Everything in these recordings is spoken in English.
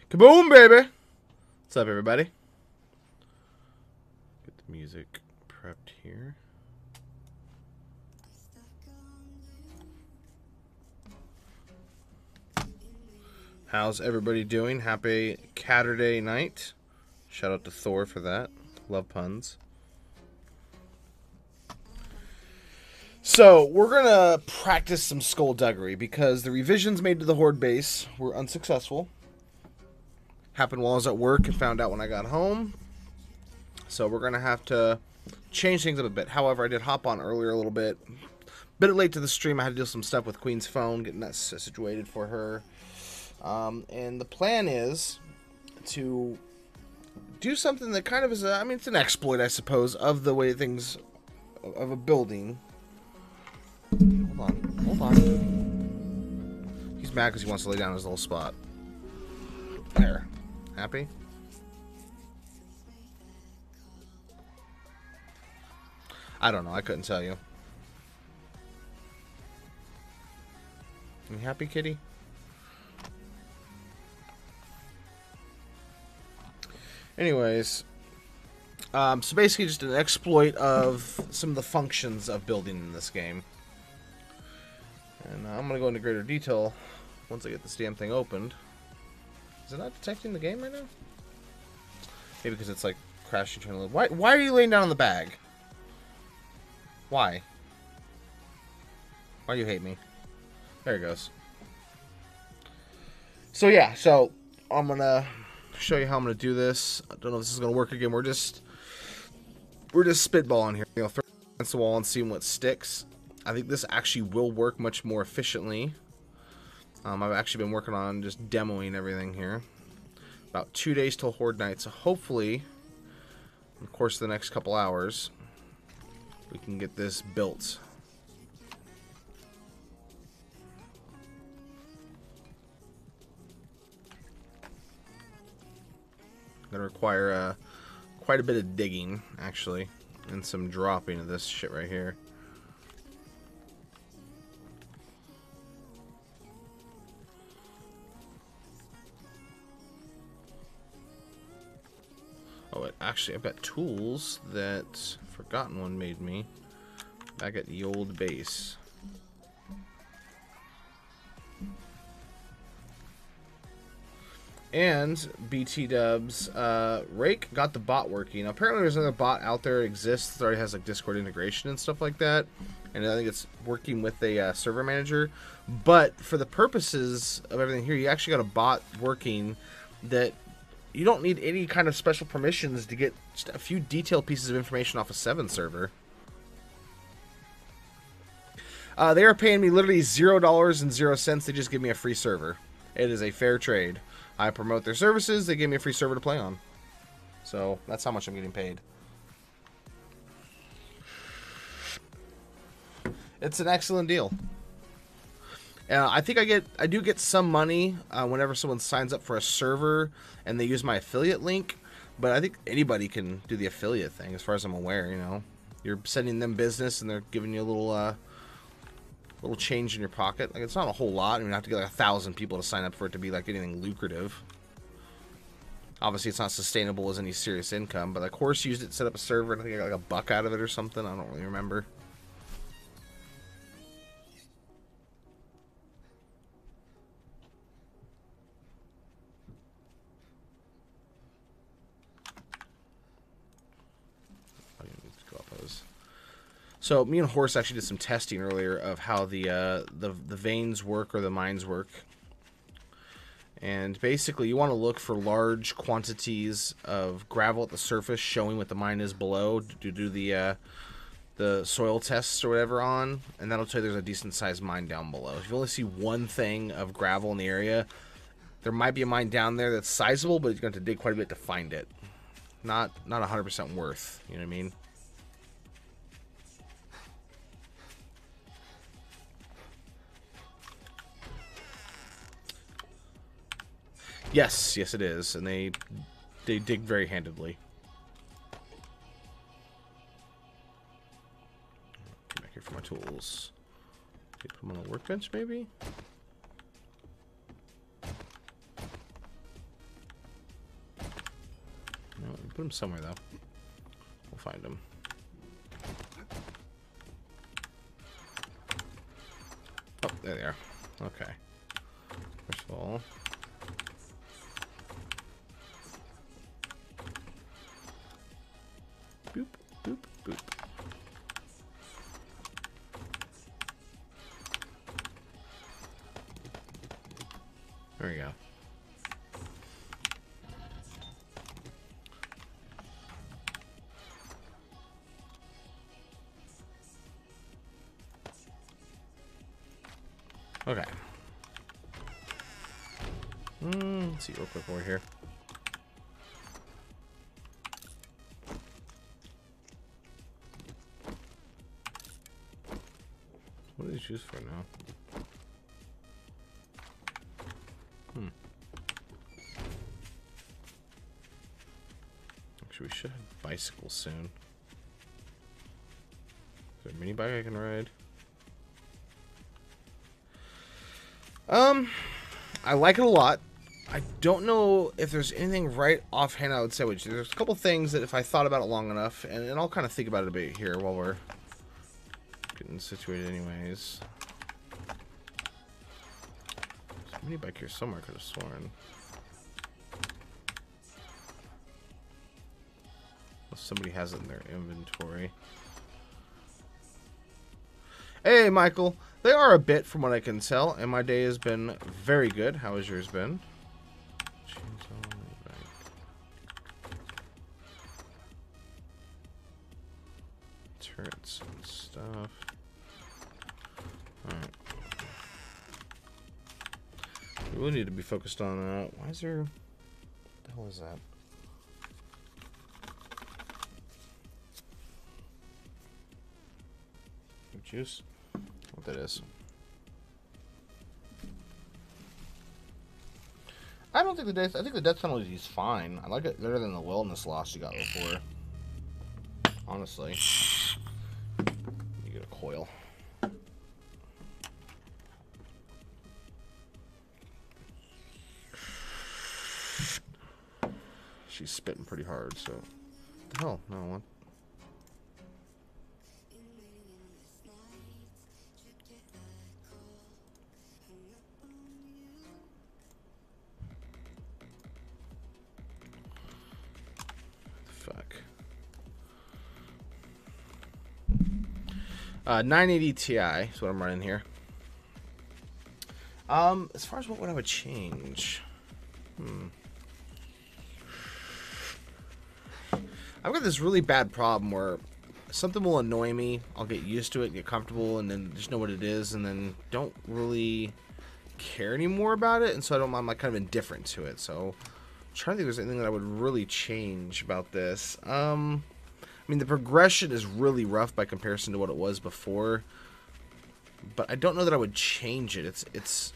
Kaboom, baby! What's up, everybody? Get the music prepped here. How's everybody doing? Happy Catterday night. Shout out to Thor for that. Love puns. So, we're going to practice some skullduggery because the revisions made to the Horde base were unsuccessful. Happened while I was at work and found out when I got home. So, we're going to have to change things up a bit. However, I did hop on earlier a little bit. Bit late to the stream. I had to do some stuff with Queen's phone, getting that situated for her. And the plan is to do something that kind of is, I mean, it's an exploit, I suppose, of the way things, of a building. Hold on. He's mad because he wants to lay down his little spot. There. Happy? I don't know. I couldn't tell you. You happy, kitty? Anyways, so basically just an exploit of some of the functions of building in this game. And I'm going to go into greater detail once I get this damn thing opened. Is it not detecting the game right now? Maybe because it's like crashing trying to live. Why are you laying down on the bag? Why? Why do you hate me? There it goes. So yeah, so I'm going to show you how I'm going to do this. I don't know if this is going to work again. We're just spitballing here. You know, throw it against the wall and seeing what sticks. I think this actually will work much more efficiently. I've actually been working on just demoing everything here. About 2 days till Horde night, so hopefully, in the course of the next couple hours, we can get this built. Gonna require quite a bit of digging, actually, and some dropping of this shit right here. Oh, actually, I've got tools that Forgotten One made me back at the old base. And BT Dubs, Rake got the bot working. Now, apparently there's another bot out there that exists that already has like Discord integration and stuff like that. And I think it's working with a server manager. But for the purposes of everything here, you actually got a bot working that you don't need any kind of special permissions to get just a few detailed pieces of information off a 7 server. They are paying me literally $0.00. They just give me a free server. It is a fair trade. I promote their services. They give me a free server to play on. So that's how much I'm getting paid. It's an excellent deal. I think I do get some money whenever someone signs up for a server and they use my affiliate link, but I think anybody can do the affiliate thing as far as I'm aware, you know. You're sending them business and they're giving you a little change in your pocket. Like, it's not a whole lot. I mean, you have to get like 1,000 people to sign up for it to be like anything lucrative. Obviously, it's not sustainable as any serious income, but like Horse used it to set up a server and I think I got like $1 out of it or something. I don't really remember. So me and Horse actually did some testing earlier of how the veins work or the mines work. And basically you want to look for large quantities of gravel at the surface showing what the mine is below to do the soil tests or whatever on, and that'll tell you there's a decent sized mine down below. If you only see one thing of gravel in the area, there might be a mine down there that's sizable, but you're going to have to dig quite a bit to find it. Not 100% worth, you know what I mean? Yes, it is, and they dig very handedly. Come back here for my tools. Put them on the workbench, maybe. Put them somewhere, though. We'll find them. Oh, there they are. Okay. First of all... Boop, boop, boop. There we go. Okay. Let's see real quick over here. What are these used for now? Actually, we should have bicycles soon. Is there a mini bike I can ride? I like it a lot. I don't know if there's anything right offhand I would say. Which there's a couple things that if I thought about it long enough, and I'll kind of think about it a bit here while we're getting situated anyways. There's a mini bike here somewhere, I could have sworn. Unless somebody has it in their inventory. Hey, Michael. They are a bit from what I can tell, and my day has been very good. How has yours been? Turrets and stuff. Alright. We really need to be focused on why is there... What the hell is that? Juice? What that is? I don't think I think the death penalty is fine. I like it better than the wellness loss you got before. Honestly. You get a coil. She's spitting pretty hard, so. What the hell? No one. Fuck. 980 Ti is what I'm running here. As far as what I would change, I've got this really bad problem where something will annoy me. I'll get used to it, get comfortable, and then just know what it is, and then don't really care anymore about it, and so I'm like kind of indifferent to it. So I'm trying to think if there's anything that I would really change about this. I mean, the progression is really rough by comparison to what it was before, but I don't know that I would change it. It's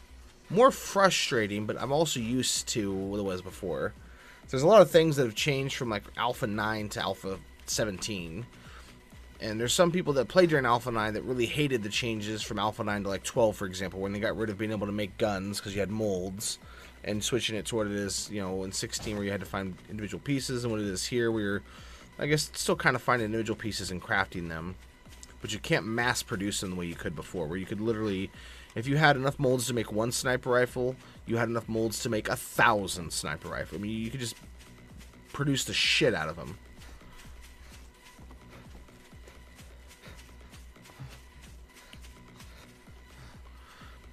more frustrating, but I'm also used to what it was before. So there's a lot of things that have changed from like Alpha 9 to Alpha 17. And there's some people that played during Alpha 9 that really hated the changes from Alpha 9 to like 12, for example, when they got rid of being able to make guns because you had molds, and switching it to what it is, you know, in 16 where you had to find individual pieces, and what it is here where you're, I guess, still kind of finding individual pieces and crafting them. But you can't mass produce them the way you could before, where you could literally, if you had enough molds to make one sniper rifle, you had enough molds to make 1,000 sniper rifle. I mean, you could just produce the shit out of them.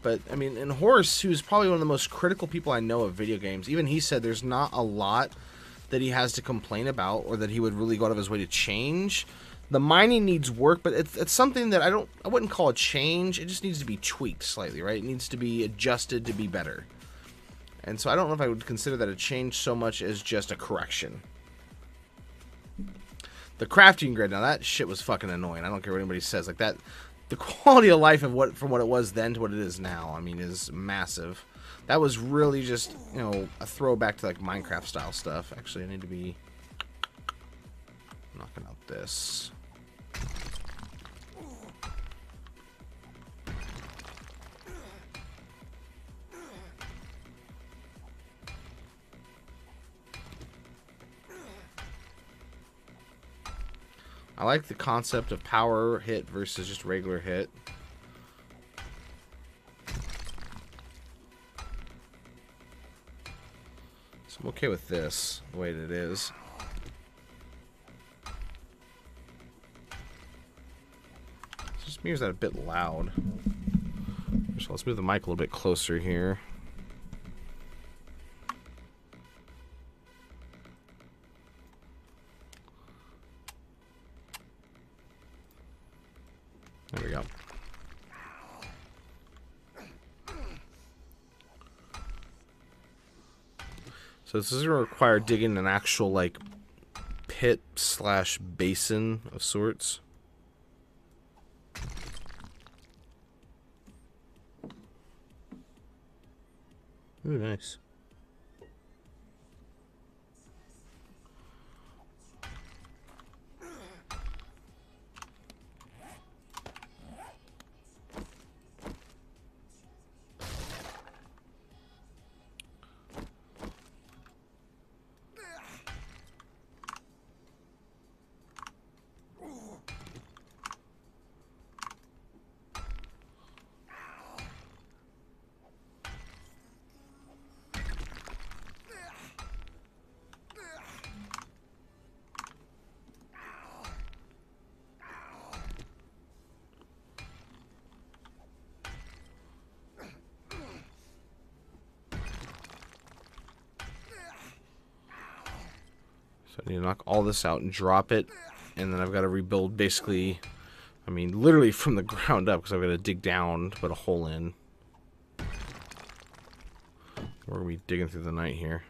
But, I mean, and Horse, who's probably one of the most critical people I know of video games, even he said there's not a lot that he has to complain about or that he would really go out of his way to change. The mining needs work, but it's something that I wouldn't call a change. It just needs to be tweaked slightly, right? It needs to be adjusted to be better. And so I don't know if I would consider that a change so much as just a correction. The crafting grid, now that shit was fucking annoying. I don't care what anybody says. Like that, the quality of life of from what it was then to what it is now, I mean, is massive. That was really just, you know, a throwback to like Minecraft style stuff. Actually, I need to be knocking out this. I like the concept of power hit versus just regular hit. So I'm okay with this, the way that it is. Just mirrors that a bit loud. So let's move the mic a little bit closer here. There we go. So this is going to require digging an actual, like, pit slash basin of sorts. Ooh, nice. So I need to knock all this out and drop it, and then I've got to rebuild basically, I mean, literally from the ground up, because I've got to dig down to put a hole in. We're going to be digging through the night here.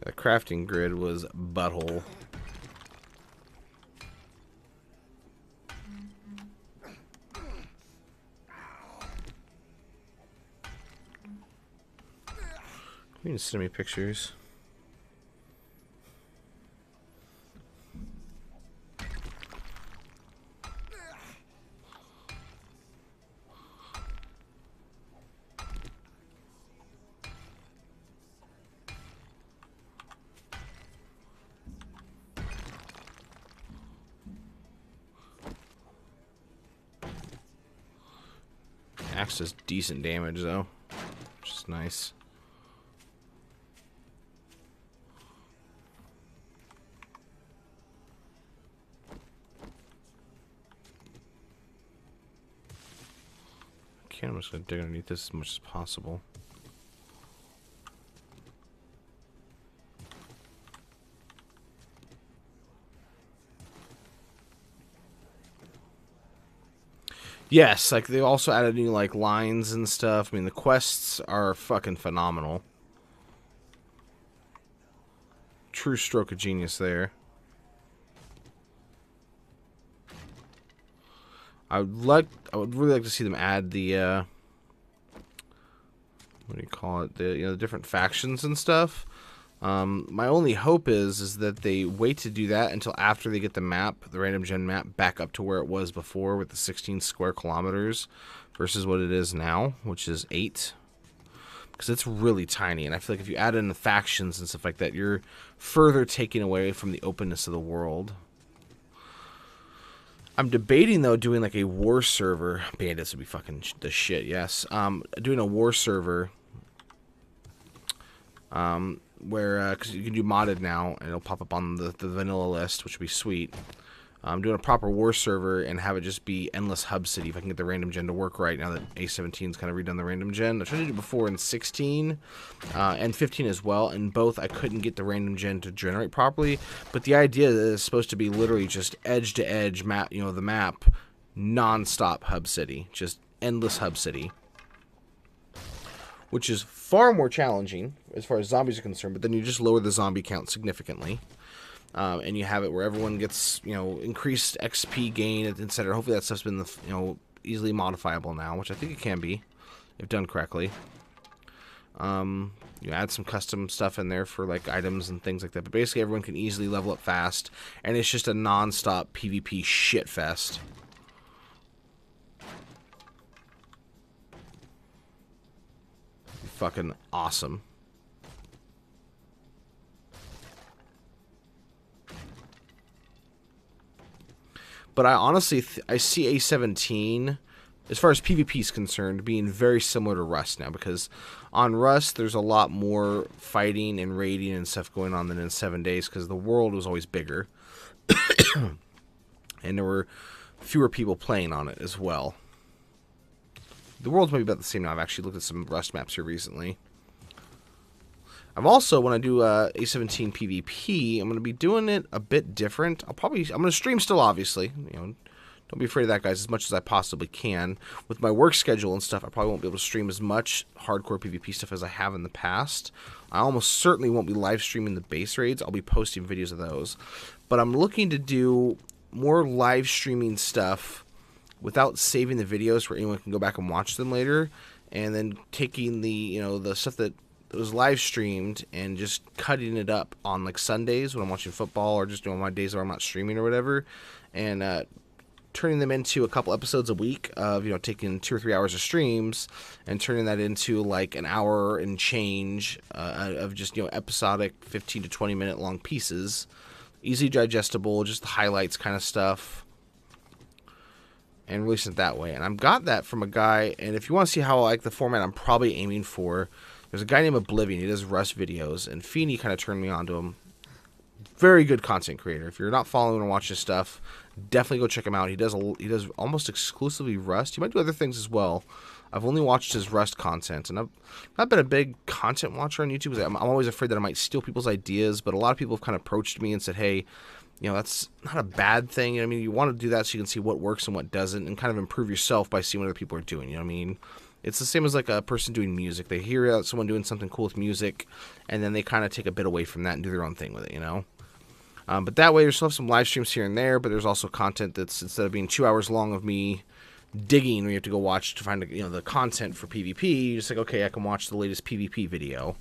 The crafting grid was butthole. You can send me pictures. Axe does decent damage though, which is nice. Okay, I'm just gonna dig underneath this as much as possible. Yes, like they also added new like lines and stuff. I mean, the quests are fucking phenomenal. True stroke of genius there. I would really like to see them add the what do you call it? The different factions and stuff. My only hope is that they wait to do that until after they get the map, the random gen map, back up to where it was before with the 16 square kilometers versus what it is now, which is 8. Because it's really tiny, and I feel like if you add in the factions and stuff like that, you're further taking away from the openness of the world. I'm debating, though, doing like a war server. Bandits would be fucking the shit, yes. Doing a war server where, because you can do modded now, and it'll pop up on the vanilla list, which would be sweet. I'm doing a proper war server and have it just be endless hub city if I can get the random gen to work right now that A17's kind of redone the random gen. I tried to do it before in 16 and 15 as well, and both I couldn't get the random gen to generate properly, but the idea is supposed to be literally just edge to edge map, the map, non-stop hub city, just endless hub city. which is far more challenging as far as zombies are concerned, but then you just lower the zombie count significantly. And you have it where everyone gets, increased XP gain, etc. Hopefully that stuff's been, easily modifiable now, which I think it can be, if done correctly. You add some custom stuff in there for, like, items and things like that. But basically everyone can easily level up fast, and it's just a non-stop PvP shitfest. Fucking awesome. But I honestly, I see A17, as far as PvP is concerned, being very similar to Rust now. Because on Rust, there's a lot more fighting and raiding and stuff going on than in 7 days. Because the world was always bigger. And there were fewer people playing on it as well. The world's maybe about the same now. I've actually looked at some Rust maps here recently. I've also, when I do A17 PvP, I'm going to be doing it a bit different. I'm going to stream still, obviously. Don't be afraid of that, guys, as much as I possibly can. With my work schedule and stuff, I probably won't be able to stream as much hardcore PvP stuff as I have in the past. I almost certainly won't be live streaming the base raids. I'll be posting videos of those. But I'm looking to do more live streaming stuff without saving the videos where anyone can go back and watch them later. And then taking the, the stuff that was live streamed and just cutting it up on, like, Sundays when I'm watching football, or just doing my days where I'm not streaming or whatever, and turning them into a couple episodes a week of, taking 2 or 3 hours of streams and turning that into, like, an hour and change of just, episodic 15 to 20 minute long pieces, easy digestible, just the highlights kind of stuff, and release it that way. And I've got that from a guy, and if you want to see how I like the format I'm probably aiming for, there's a guy named Oblivion. He does Rust videos, and Feeney kind of turned me on to him. Very good content creator. If you're not following or watching his stuff, definitely go check him out. He does almost exclusively Rust. He might do other things as well. I've only watched his Rust content, and I've not been a big content watcher on YouTube, because I'm always afraid that I might steal people's ideas, but a lot of people have kind of approached me and said, hey, that's not a bad thing. I mean, you want to do that so you can see what works and what doesn't, and kind of improve yourself by seeing what other people are doing, you know what I mean? It's the same as, like, a person doing music. They hear someone doing something cool with music, and then they kind of take a bit away from that and do their own thing with it, But that way, there's still some live streams here and there, but there's also content that's, instead of being 2 hours long of me digging, where you have to go watch to find, the content for PvP, you're just like, okay, I can watch the latest PvP video.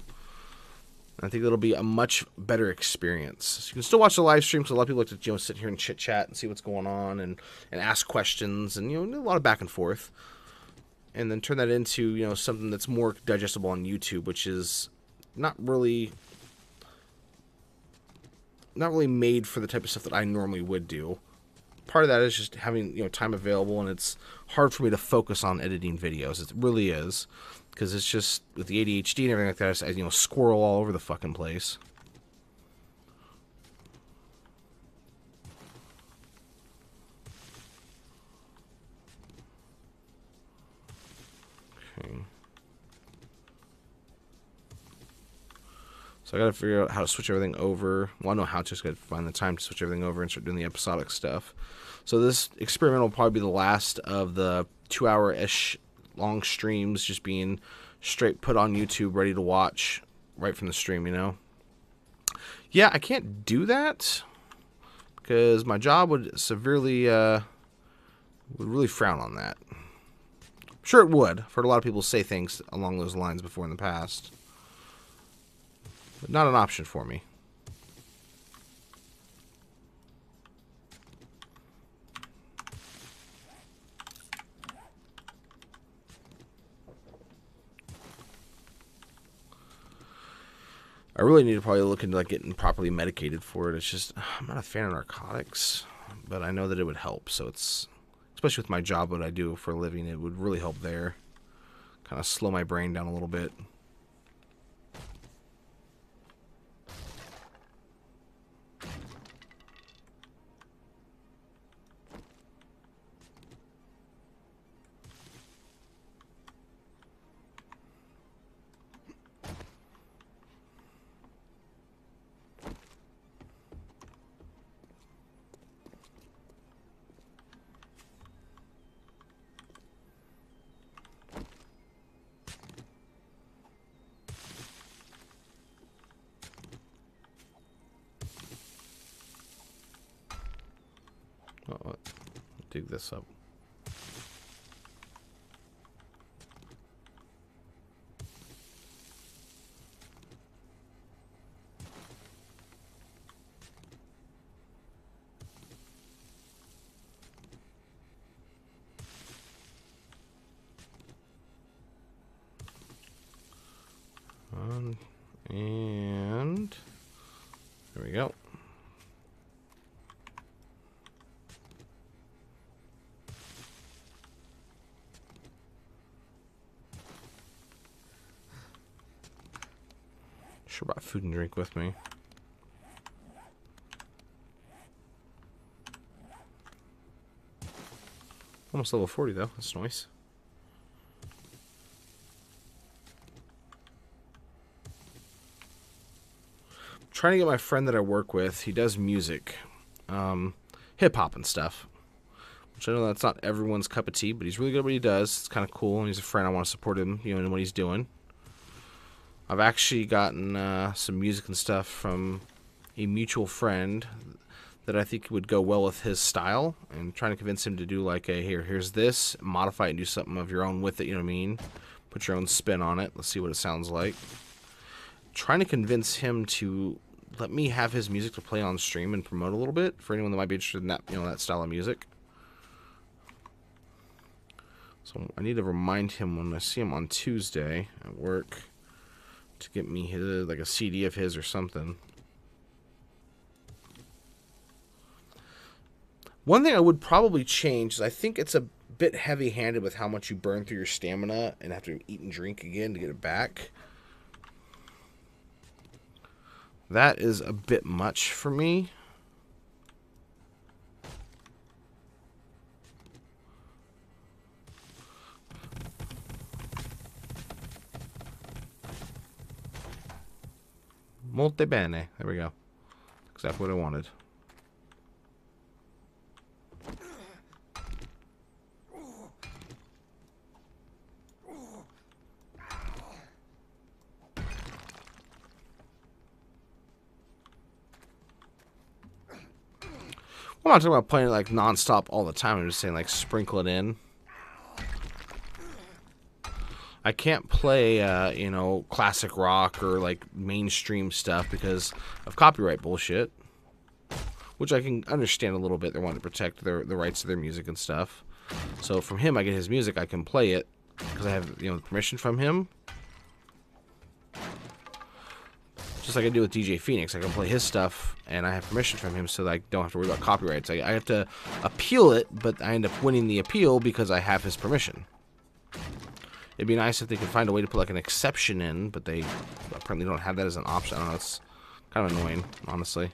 And I think it'll be a much better experience. So you can still watch the live stream, because a lot of people like to, sit here and chit-chat and see what's going on, and ask questions, and, a lot of back and forth. And then turn that into, something that's more digestible on YouTube, which is not really made for the type of stuff that I normally would do. Part of that is just having, time available, and it's hard for me to focus on editing videos. It really is, because it's just, with the ADHD and everything like that, I squirrel all over the fucking place. Okay. So I gotta figure out how to switch everything over. Well, I know how to, just gotta find the time to switch everything over and start doing the episodic stuff. So this experiment will probably be the last of the 2-hour-ish long streams, just being straight put on YouTube, ready to watch right from the stream, Yeah, I can't do that, because my job would severely, would really frown on that. I'm sure it would. I've heard a lot of people say things along those lines before in the past. But not an option for me. I really need to probably look into, like, getting properly medicated for it. It's just, I'm not a fan of narcotics, but I know that it would help. So it's, especially with my job, what I do for a living, it would really help there. Kind of slow my brain down a little bit. Oh, dig this up. And there we go. Sure brought food and drink with me. Almost level 40 though. That's nice. Trying to get my friend that I work with. He does music, hip hop and stuff. Which I know that's not everyone's cup of tea, but he's really good at what he does. It's kind of cool, and he's a friend. I want to support him, you know, in what he's doing. I've actually gotten some music and stuff from a mutual friend that I think would go well with his style, and trying to convince him to do like a here's this, modify it and do something of your own with it, you know what I mean? Put your own spin on it. Let's see what it sounds like. Trying to convince him to let me have his music to play on stream and promote a little bit for anyone that might be interested in that, you know, that style of music. So I need to remind him when I see him on Tuesday at work to get me his, like a CD of his or something. One thing I would probably change is I think it's a bit heavy-handed with how much you burn through your stamina and have to eat and drink again to get it back. That is a bit much for me. Multiband. There we go. Exactly what I wanted. I'm not talking about playing it like non-stop all the time. I'm just saying like sprinkle it in. I can't play, you know, classic rock or like mainstream stuff because of copyright bullshit, which I can understand a little bit. They want to protect the rights to their music and stuff. So from him, I get his music. I can play it because I have, you know, permission from him. Just like I do with DJ Phoenix, I can play his stuff, and I have permission from him, so that I don't have to worry about copyrights. I have to appeal it, but I end up winning the appeal because I have his permission. It'd be nice if they could find a way to put like an exception in, but they apparently don't have that as an option. I don't know, it's kind of annoying, honestly.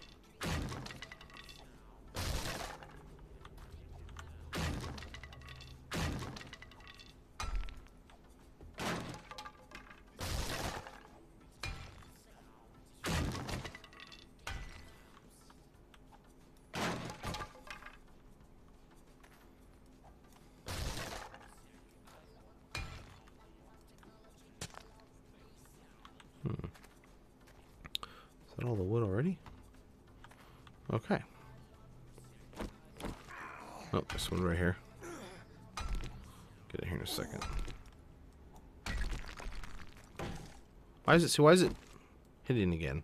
Is that all the wood already? Okay. Oh, this one right here. Get it here in a second. Why is it hidden again?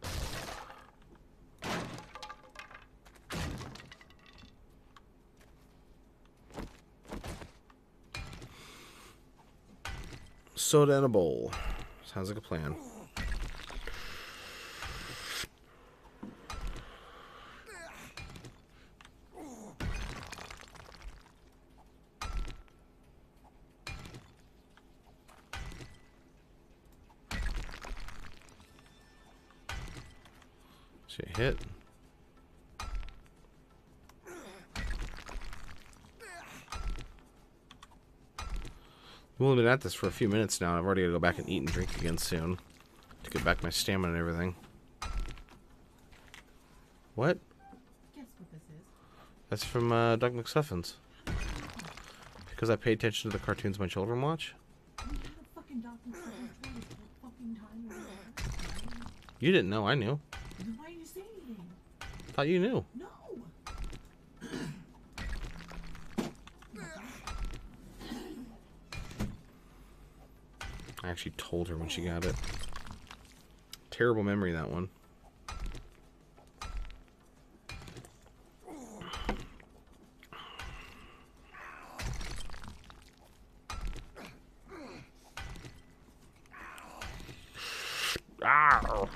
Soda in a bowl. Sounds like a plan. See a hit. We've only been at this for a few minutes now. I've already got to go back and eat and drink again soon to get back my stamina and everything. What? Guess what this is? That's from Doug McStuffins. Because I pay attention to the cartoons my children watch. You didn't know, I knew. Why didn't you say anything? Thought you knew. No. I actually told her when she got it. Terrible memory, that one. Ow.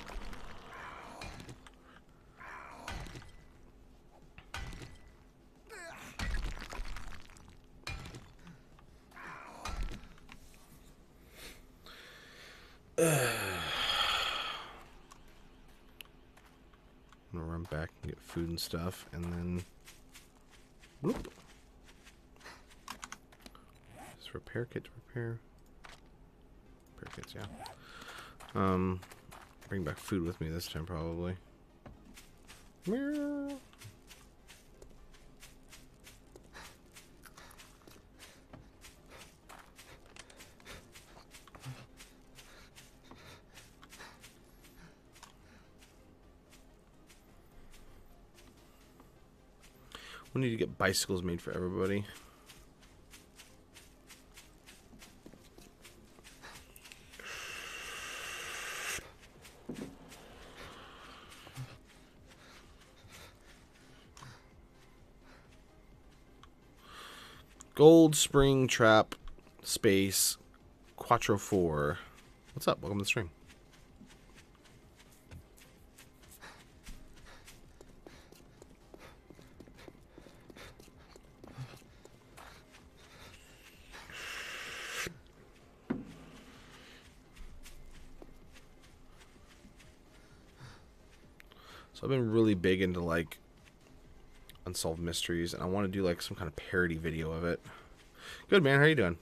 I'm gonna run back and get food and stuff, and then whoop. Just repair kit to repair. Repair kits, yeah. Bring back food with me this time, probably. Meow. We need to get bicycles made for everybody. Gold Spring Trap Space Quattro 4. What's up? Welcome to the stream. So I've been really big into like unsolved mysteries, and I want to do like some kind of parody video of it. Good, man. How you doing?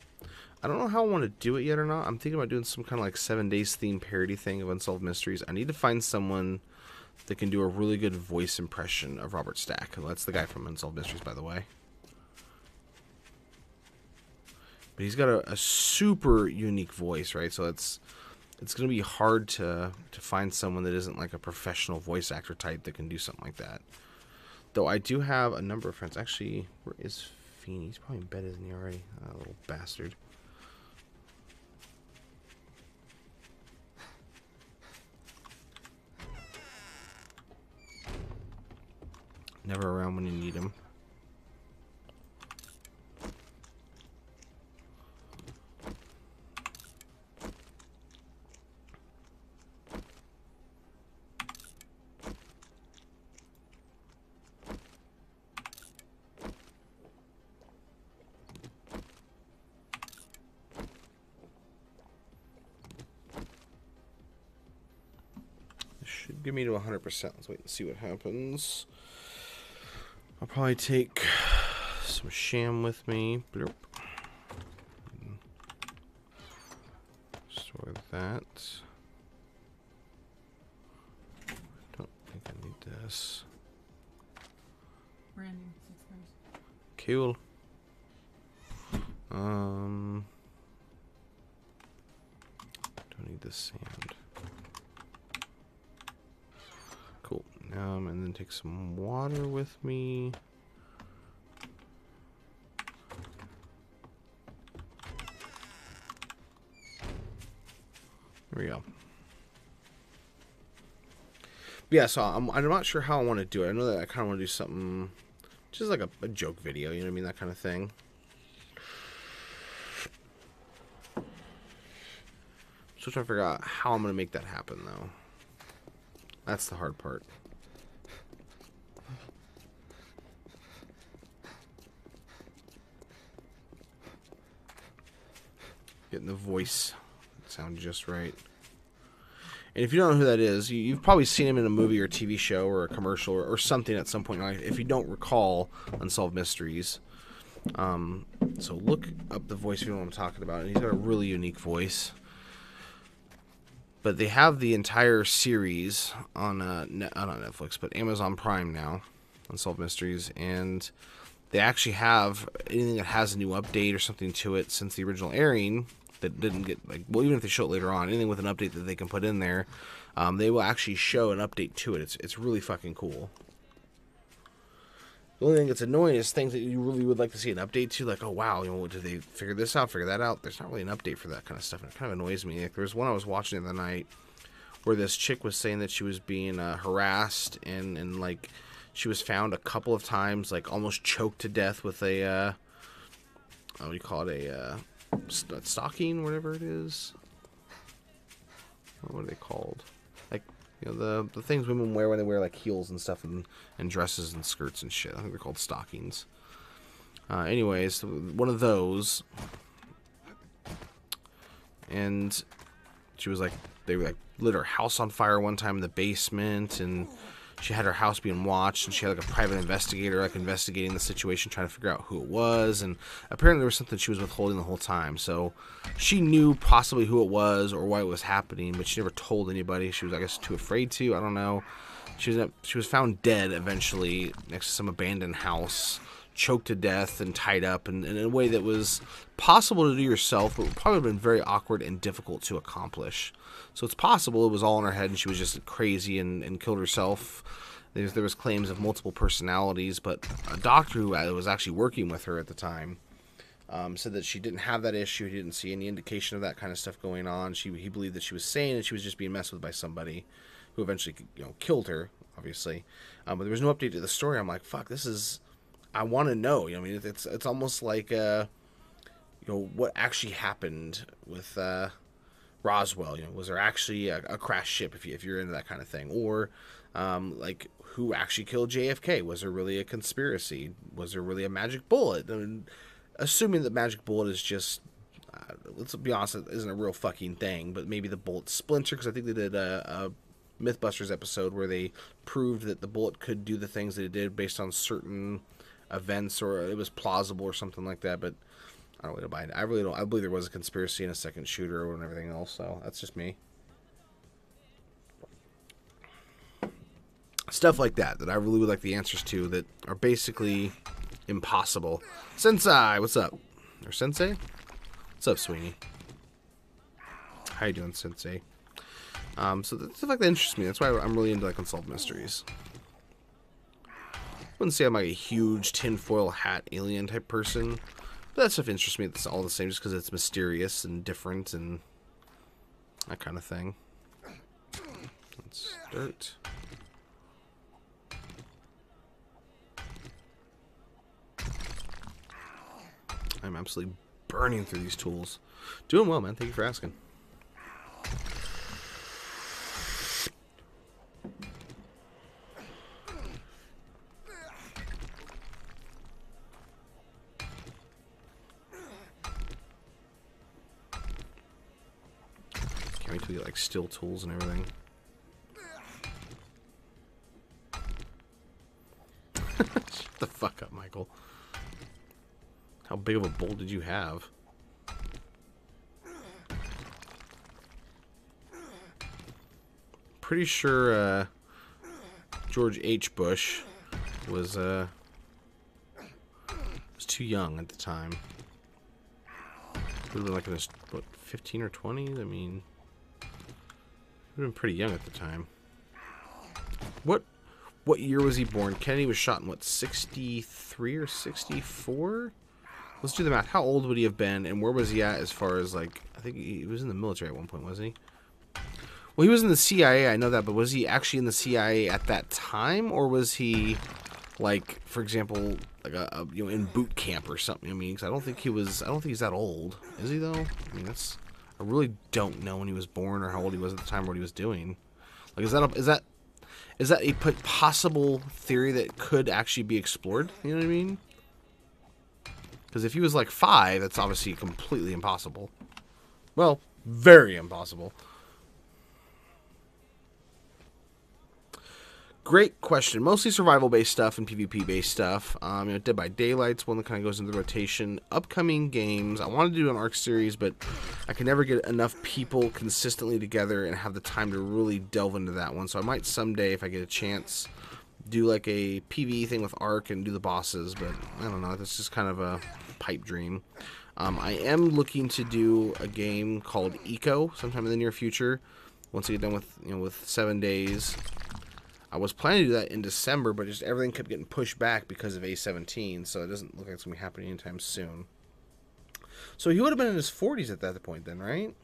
I don't know how I want to do it yet or not. I'm thinking about doing some kind of like 7 days theme parody thing of unsolved mysteries. I need to find someone that can do a really good voice impression of Robert Stack. That's the guy from Unsolved Mysteries, by the way. But he's got a super unique voice, right? So it's going to be hard to find someone that isn't like a professional voice actor type that can do something like that. Though I do have a number of friends. Actually, where is Feeney? He's probably in bed, isn't he, already? That little bastard. Never around when you need him. Should give me to 100%. Let's wait and see what happens. I'll probably take some sham with me. Blurp. Store that. Don't think I need this. Brand new 6 pairs. Cool. Don't need this sand. Cool. And then take some water with me. There we go. Yeah, so I'm not sure how I want to do it. I know that I kind of want to do something, just like a joke video, you know what I mean? That kind of thing. Still trying to figure out how I'm going to make that happen, though. That's the hard part. Getting the voice sound just right. And if you don't know who that is, you've probably seen him in a movie or TV show or a commercial or something at some point. If you don't recall Unsolved Mysteries. So look up the voice if you know what I'm talking about. And he's got a really unique voice. But they have the entire series on not on Netflix, but Amazon Prime now, Unsolved Mysteries, and they actually have anything that has a new update or something to it since the original airing that didn't get, like, well, even if they show it later on, anything with an update that they can put in there, they will actually show an update to it. It's really fucking cool. The only thing that's annoying is things that you really would like to see an update to, like, oh wow, you know, did they figure this out, figure that out? There's not really an update for that kind of stuff, and it kind of annoys me. Like, there was one I was watching the other night where this chick was saying that she was being harassed and like she was found a couple of times, like almost choked to death with a what do you call it, a stocking, whatever it is. What are they called? Like, you know, the things women wear when they wear like heels and stuff and dresses and skirts and shit. I think they're called stockings. Anyways, one of those, and she was like, they were like lit her house on fire one time in the basement, and she had her house being watched, and she had like a private investigator like investigating the situation, trying to figure out who it was, and apparently there was something she was withholding the whole time. So she knew possibly who it was or why it was happening, but she never told anybody. She was, I guess, too afraid to. I don't know. She was found dead eventually next to some abandoned house, choked to death and tied up in a way that was possible to do yourself, but would probably have been very awkward and difficult to accomplish. So it's possible it was all in her head and she was just crazy and killed herself. There was claims of multiple personalities, but a doctor who was actually working with her at the time said that she didn't have that issue. He didn't see any indication of that kind of stuff going on. He believed that she was sane and she was just being messed with by somebody who eventually, you know, killed her, obviously. But there was no update to the story. I'm like, fuck, this is... I want to know. You know, I mean, it's almost like, you know, what actually happened with Roswell. You know, was there actually a crash ship? If you're into that kind of thing, or like who actually killed JFK? Was there really a conspiracy? Was there really a magic bullet? I mean, assuming that magic bullet is just, let's be honest, it isn't a real fucking thing. But maybe the bullet splinter, because I think they did a Mythbusters episode where they proved that the bullet could do the things that it did based on certain events, or it was plausible or something like that. But I don't really buy it. I really don't. I believe there was a conspiracy and a second shooter and everything else. So that's just me. Stuff like that I really would like the answers to, that are basically impossible. Sensei, what's up? Or Sensei? What's up, Sweeney? How you doing, Sensei? So stuff like that interests me. That's why I'm really into like unsolved mysteries. Wouldn't say I'm like a huge tinfoil hat alien type person, but that stuff interests me. It's all the same, just because it's mysterious and different and that kind of thing. That's dirt. I'm absolutely burning through these tools. Doing well, man. Thank you for asking. Can't wait to get like steel tools and everything. Shut the fuck up, Michael. How big of a bowl did you have? Pretty sure George H. Bush was too young at the time. Would have been like in his, what, 15 or 20? I mean, would have been pretty young at the time. What year was he born? Kennedy was shot in, what, 63 or 64? Let's do the math. How old would he have been, and where was he at as far as, like, I think he was in the military at one point, wasn't he? Well, he was in the CIA, I know that, but was he actually in the CIA at that time, or was he, like, for example, like you know, in boot camp or something? I mean, because I don't think he's that old. Is he, though? I mean, I really don't know when he was born or how old he was at the time or what he was doing. Like, is that a possible theory that could actually be explored? You know what I mean? Because if he was like 5, that's obviously completely impossible. Well, very impossible. Great question. Mostly survival-based stuff and PvP-based stuff. You know, Dead by Daylight's one that kind of goes into the rotation. Upcoming games. I wanted to do an Ark series, but I can never get enough people consistently together and have the time to really delve into that one. So I might someday, if I get a chance, do like a PvE thing with Ark and do the bosses. But I don't know. That's just kind of a pipe dream. I am looking to do a game called Eco sometime in the near future. Once I get done with, you know, with 7 days. I was planning to do that in December, but just everything kept getting pushed back because of A17, so it doesn't look like it's going to be happening anytime soon. So he would have been in his 40s at that point then, right?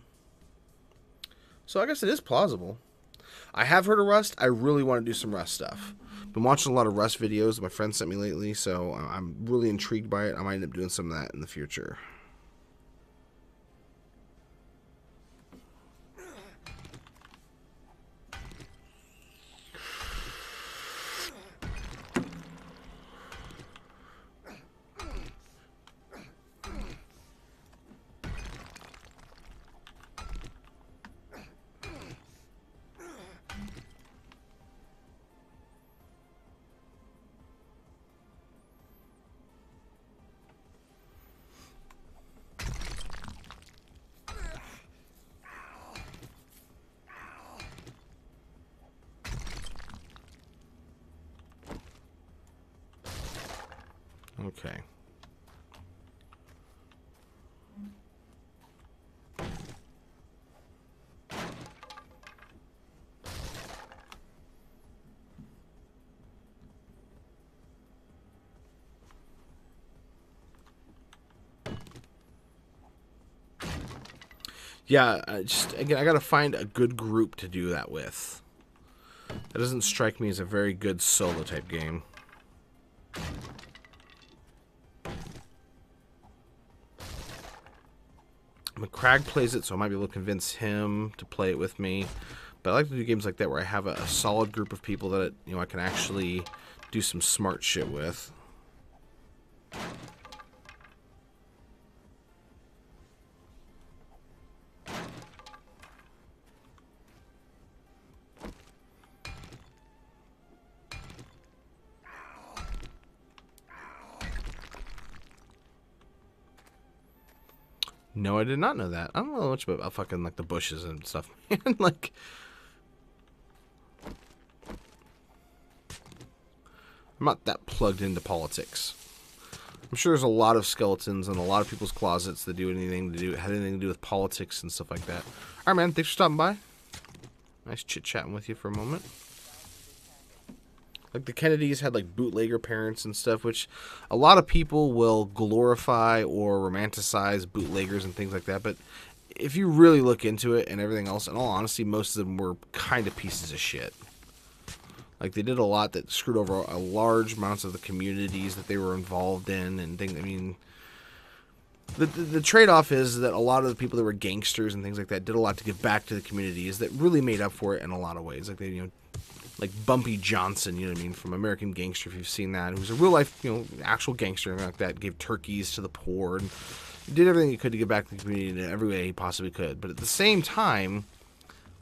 So I guess it is plausible. I have heard of Rust. I really want to do some Rust stuff. Been watching a lot of Rust videos that my friend sent me lately, so I'm really intrigued by it. I might end up doing some of that in the future. Okay. Yeah, again, I gotta find a good group to do that with. That doesn't strike me as a very good solo type game. Crag plays it, so I might be able to convince him to play it with me. But I like to do games like that where I have a solid group of people that I can actually do some smart shit with. No, I did not know that. I don't know much about fucking like the bushes and stuff. Like, I'm not that plugged into politics. I'm sure there's a lot of skeletons in a lot of people's closets that had anything to do with politics and stuff like that. All right, man. Thanks for stopping by. Nice chit-chatting with you for a moment. Like the Kennedys had like bootlegger parents and stuff, which a lot of people will glorify or romanticize bootleggers and things like that. But if you really look into it and everything else, in all honesty, most of them were kind of pieces of shit. Like they did a lot that screwed over a large amounts of the communities that they were involved in and things. I mean, the trade-off is that a lot of the people that were gangsters and things like that did a lot to give back to the communities that really made up for it in a lot of ways. Like they, like Bumpy Johnson, you know what I mean, from American Gangster, if you've seen that, who's a real life, actual gangster like that, gave turkeys to the poor and did everything he could to give back to the community in every way he possibly could. But at the same time,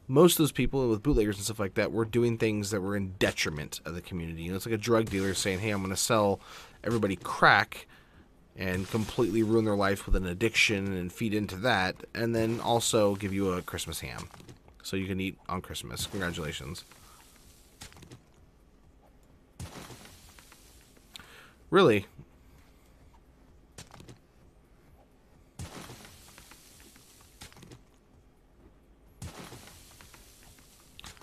most of those people with bootleggers and stuff like that were doing things that were in detriment of the community. It's like a drug dealer saying, hey, I'm going to sell everybody crack and completely ruin their life with an addiction and feed into that, and then also give you a Christmas ham so you can eat on Christmas. Congratulations. Really?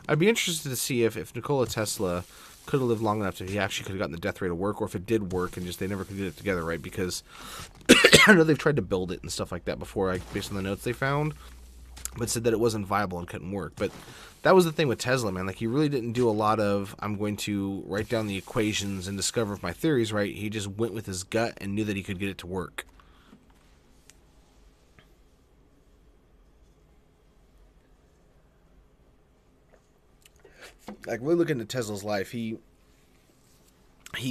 I'd be interested to see if Nikola Tesla could have lived long enough that he actually could have gotten the death ray to work, or if it did work and just they never could get it together right, because I know they've tried to build it and stuff like that before, like, based on the notes they found, but said that it wasn't viable and couldn't work. But that was the thing with Tesla, man. Like, he really didn't do a lot of, I'm going to write down the equations and discover if my theory's right. He just went with his gut and knew that he could get it to work. Like, really looking at Tesla's life, he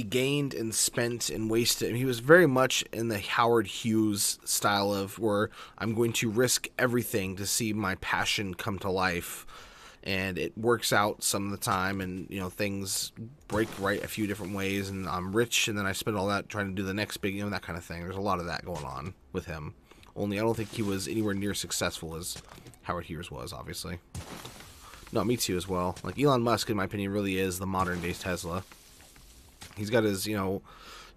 gained and spent and wasted. He was very much in the Howard Hughes style of where I'm going to risk everything to see my passion come to life. And it works out some of the time, and things break right a few different ways, and I'm rich, and then I spend all that trying to do the next big, that kind of thing. There's a lot of that going on with him. Only I don't think he was anywhere near successful as Howard Hughes was, obviously. No, me too as well. Like Elon Musk, in my opinion, really is the modern day Tesla. He's got his,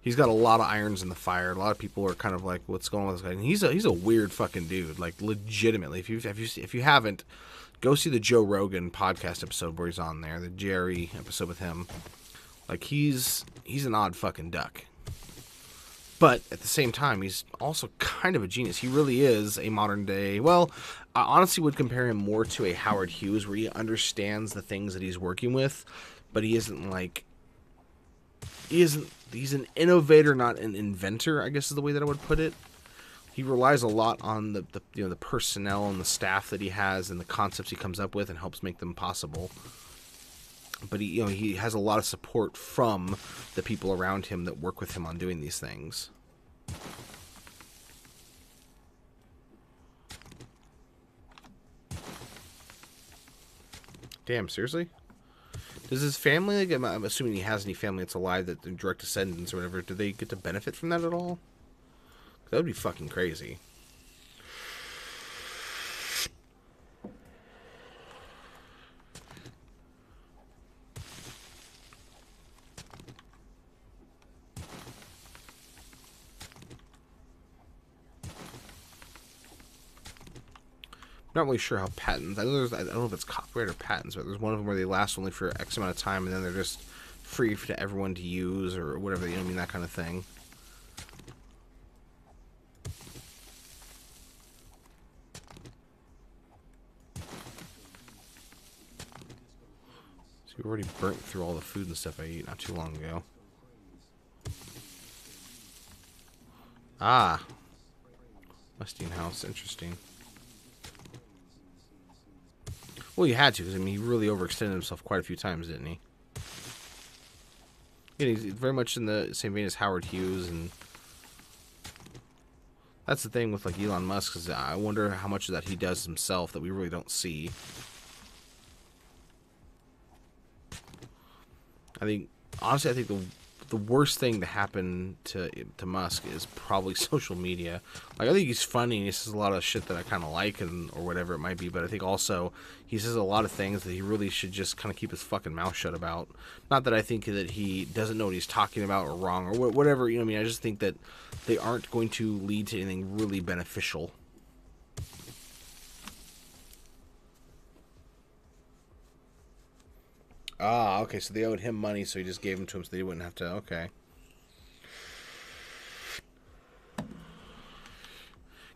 He's got a lot of irons in the fire. A lot of people are kind of like, "What's going on with this guy?" And he's a weird fucking dude. Like, legitimately, if you haven't, go see the Joe Rogan podcast episode where he's on there, the Jerry episode with him. Like, he's an odd fucking duck. But at the same time, he's also kind of a genius. He really is a modern day. Well, I honestly would compare him more to a Howard Hughes, where he understands the things that he's working with, but he isn't like. He's an innovator, not an inventor, I guess is the way that I would put it. He relies a lot on the the personnel and the staff that he has and the concepts he comes up with and helps make them possible. But he has a lot of support from the people around him that work with him on doing these things. Damn, seriously? Does his family, like, I'm assuming he has any family that's alive, that in direct descendants or whatever, do they get to benefit from that at all? That would be fucking crazy. Not really sure how patents. I don't know if it's copyright or patents, but there's one of them where they last only for X amount of time, and then they're just free for everyone to use or whatever. You know what I mean? That kind of thing. So we already burnt through all the food and stuff I ate not too long ago. Ah, Westinghouse, interesting. Well, he had to, because, I mean, he really overextended himself quite a few times, didn't he? Yeah, he's very much in the same vein as Howard Hughes, and that's the thing with, like, Elon Musk, is I wonder how much of that he does himself that we really don't see. Honestly, I think the worst thing to happen to Musk is probably social media. Like, I think he's funny and he says a lot of shit that I kind of like, or whatever it might be, but I think also he says a lot of things that he really should just kind of keep his fucking mouth shut about. Not that I think that he doesn't know what he's talking about or wrong or whatever, you know what I mean? I just think that they aren't going to lead to anything really beneficial. Ah, okay, so they owed him money, so he just gave them to him so they wouldn't have to, okay.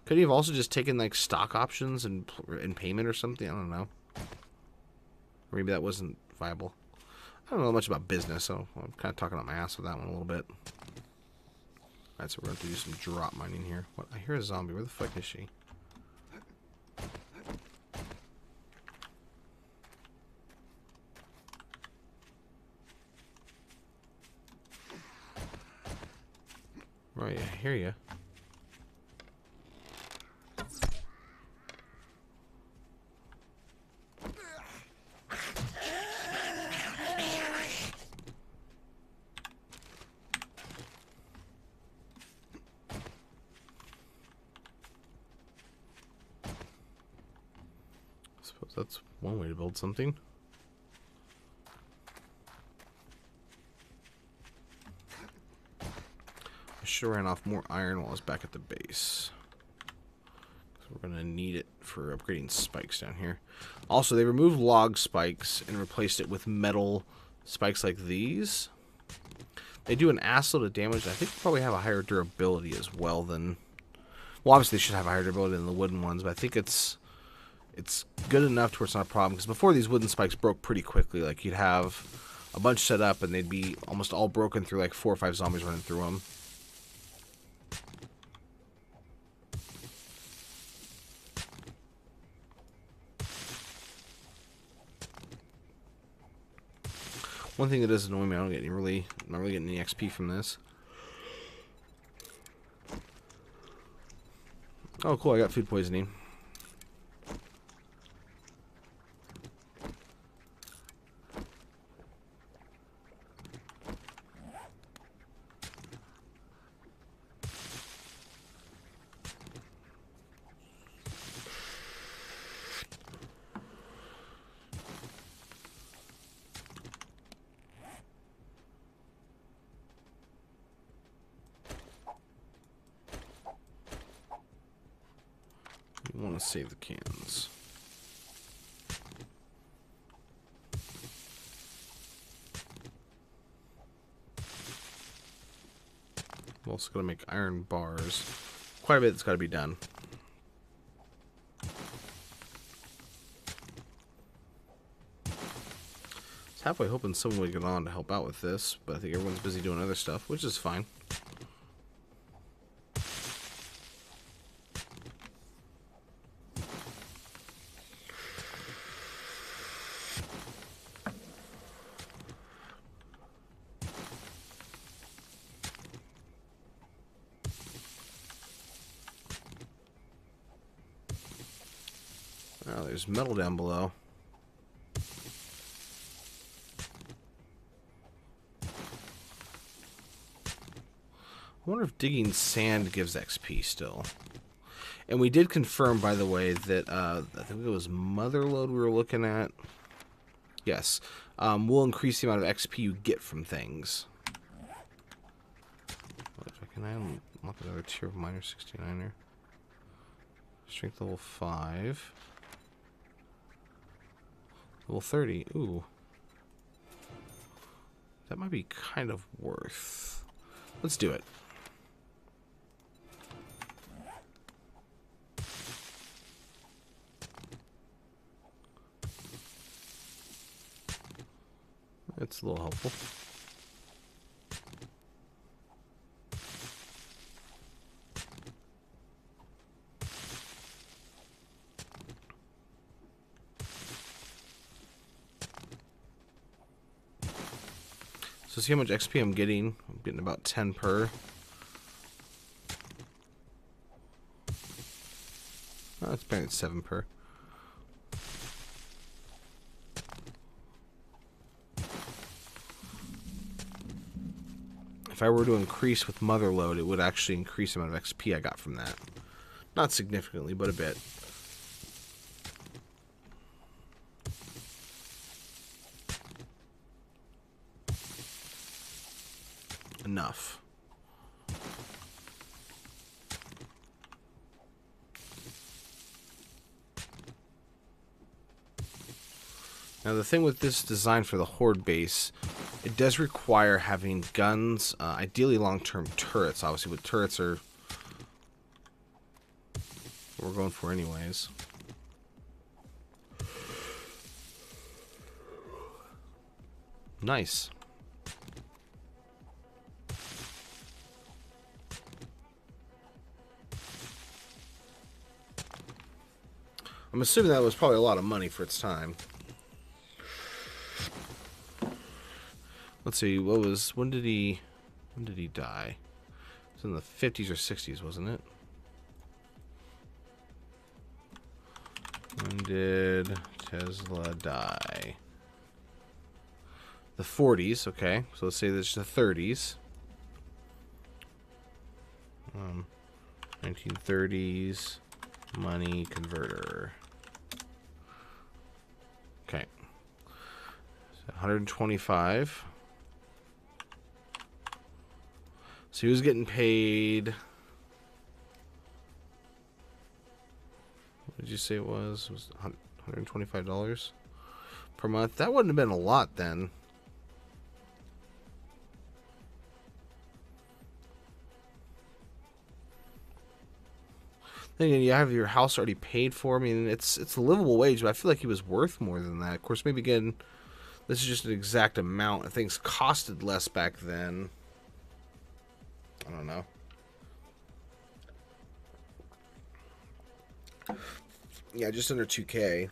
Could he have also just taken, like, stock options in payment or something? I don't know. Or maybe that wasn't viable. I don't know much about business, so I'm kind of talking out my ass with that one a little bit. Alright, so we're going to do some drop mining here. What? I hear a zombie. Where the fuck is she? Right, I hear you. I suppose that's one way to build something. I should have ran off more iron while I was back at the base. So we're going to need it for upgrading spikes down here. Also, they removed log spikes and replaced it with metal spikes like these. They do an assload of damage. I think they probably have a higher durability as well than... Well, obviously they should have a higher durability than the wooden ones, but I think it's good enough to where it's not a problem. Because before, these wooden spikes broke pretty quickly. Like, you'd have a bunch set up and they'd be almost all broken through like 4 or 5 zombies running through them. One thing that does annoy me, I don't get I'm not really getting any XP from this. Oh, cool! I got food poisoning. We want to save the cans. I'm also going to make iron bars. Quite a bit that's got to be done. I was halfway hoping someone would get on to help out with this, but I think everyone's busy doing other stuff, which is fine. Oh, there's metal down below. I wonder if digging sand gives XP still. And we did confirm, by the way, that I think it was Motherlode we were looking at. Yes. Will increase the amount of XP you get from things. Can I unlock another tier of miner 69er? Strength level 5. Level 30. Ooh. That might be kind of worth. Let's do it. It's a little helpful. So see how much XP I'm getting. I'm getting about 10 per. Oh, it's apparently 7 per. If I were to increase with Motherlode, it would actually increase the amount of XP I got from that. Not significantly, but a bit. Enough. Now the thing with this design for the Horde base, it does require having guns, ideally long-term turrets, obviously, but turrets are what we're going for anyways. Nice. I'm assuming that was probably a lot of money for its time. Let's see, when did he die? It was in the 50s or 60s, wasn't it? When did Tesla die? The 40s, okay. So let's say that's the 30s. 1930s money converter. Okay. So 125. So he was getting paid. What did you say it was? It was $125 per month. That wouldn't have been a lot then. Then again, you have your house already paid for. I mean, it's a livable wage, but I feel like he was worth more than that. Of course, maybe again, this is just an exact amount. If things costed less back then, I don't know. Yeah, just under 2K.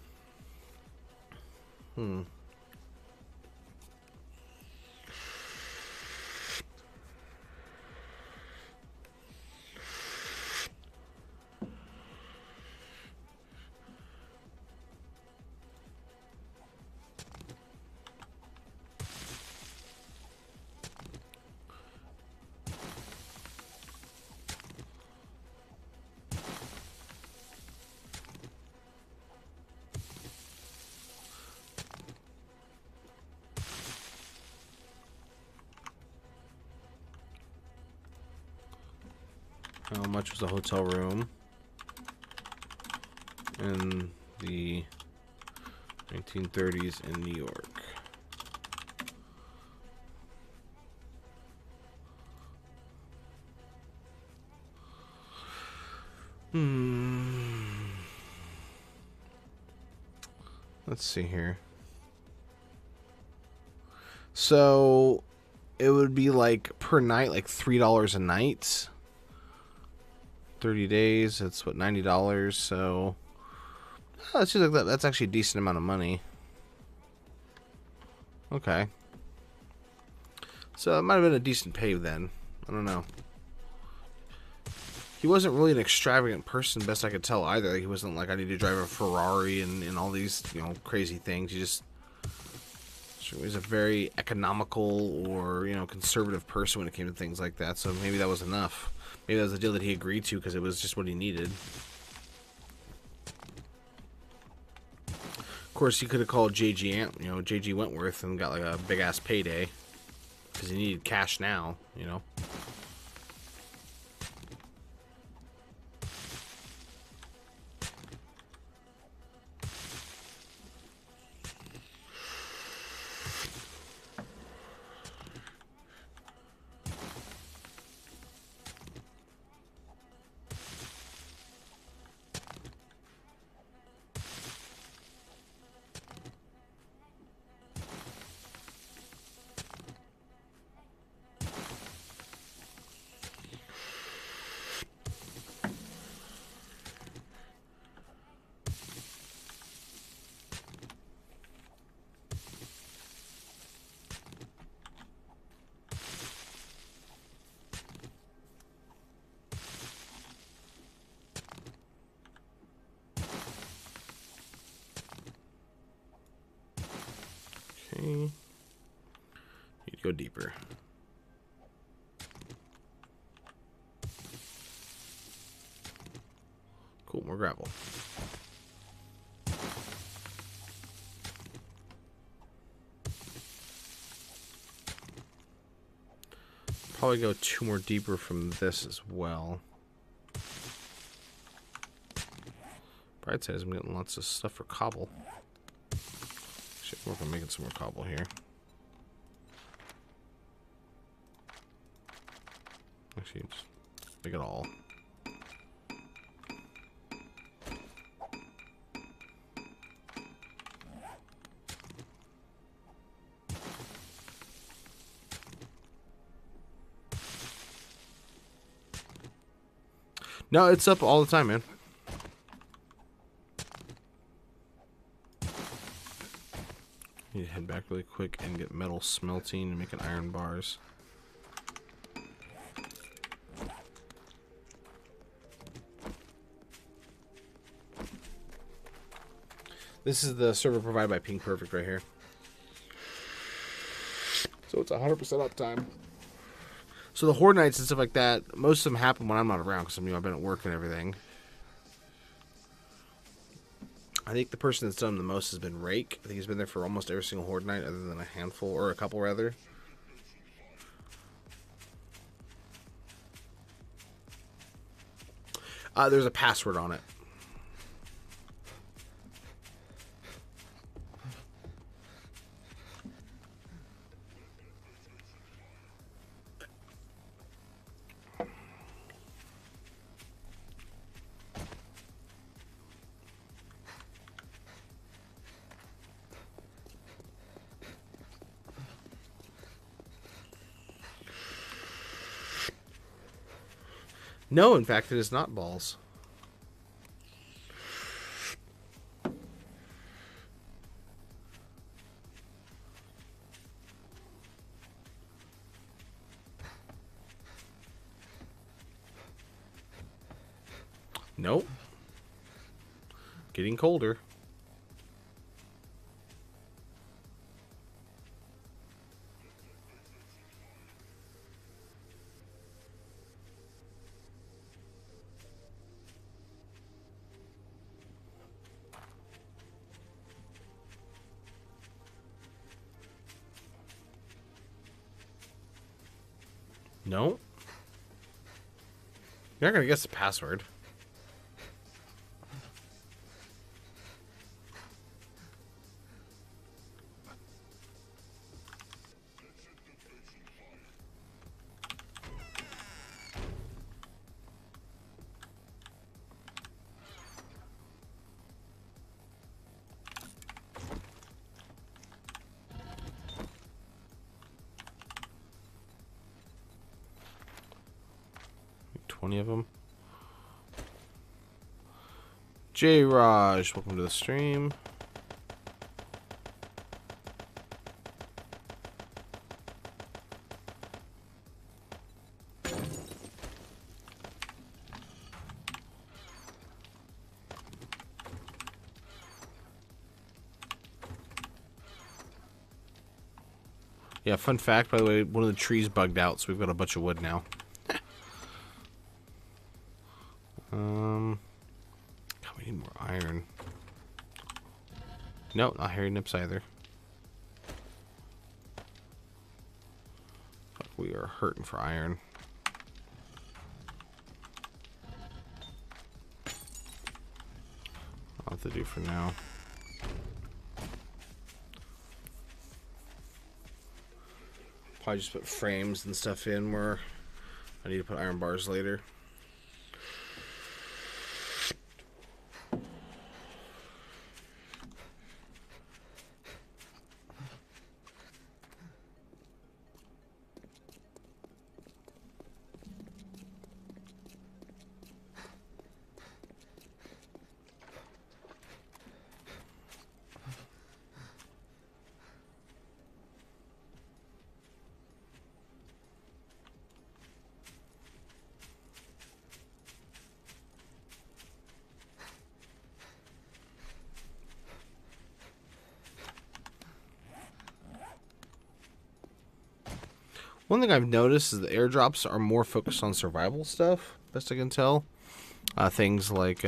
How much was a hotel room? in the 1930s in New York. Let's see here. So it would be like per night, like $3 a night. 30 days. That's what, $90. So it seems like that's actually a decent amount of money. Okay. So it might have been a decent pay then. I don't know. He wasn't really an extravagant person, best I could tell either. Like, he wasn't like, I need to drive a Ferrari and all these, you know, crazy things. He just was a very economical or, you know, conservative person when it came to things like that. So maybe that was enough. Maybe that was the deal that he agreed to because it was just what he needed. Of course, he could have called J.G. Wentworth and got like a big ass payday because he needed cash now, you know. Okay. Need to go deeper. Cool, more gravel. Probably go 2 more deeper from this as well. Bright says I'm getting lots of stuff for cobble. Should work on making some more cobble here. Actually, just make it all. No, it's up all the time, man. Need to head back really quick and get metal smelting and making iron bars. This is the server provided by Ping Perfect right here. So it's 100% uptime. So the Horde nights and stuff like that, most of them happen when I'm not around because I've been at work and everything. I think the person that's done them the most has been Rake. I think he's been there for almost every single Horde night other than a handful, or a couple rather. There's a password on it. No, in fact, it is not balls. Nope. Getting colder. No. You're not gonna guess the password. 20 of them. J Raj, welcome to the stream. Yeah, fun fact, by the way, one of the trees bugged out, so we've got a bunch of wood now. God, we need more iron. No, not hairy nips either. Fuck, we are hurting for iron. I'll have to do for now. Probably just put frames and stuff in where I need to put iron bars later. One thing I've noticed is the airdrops are more focused on survival stuff, best I can tell. Things like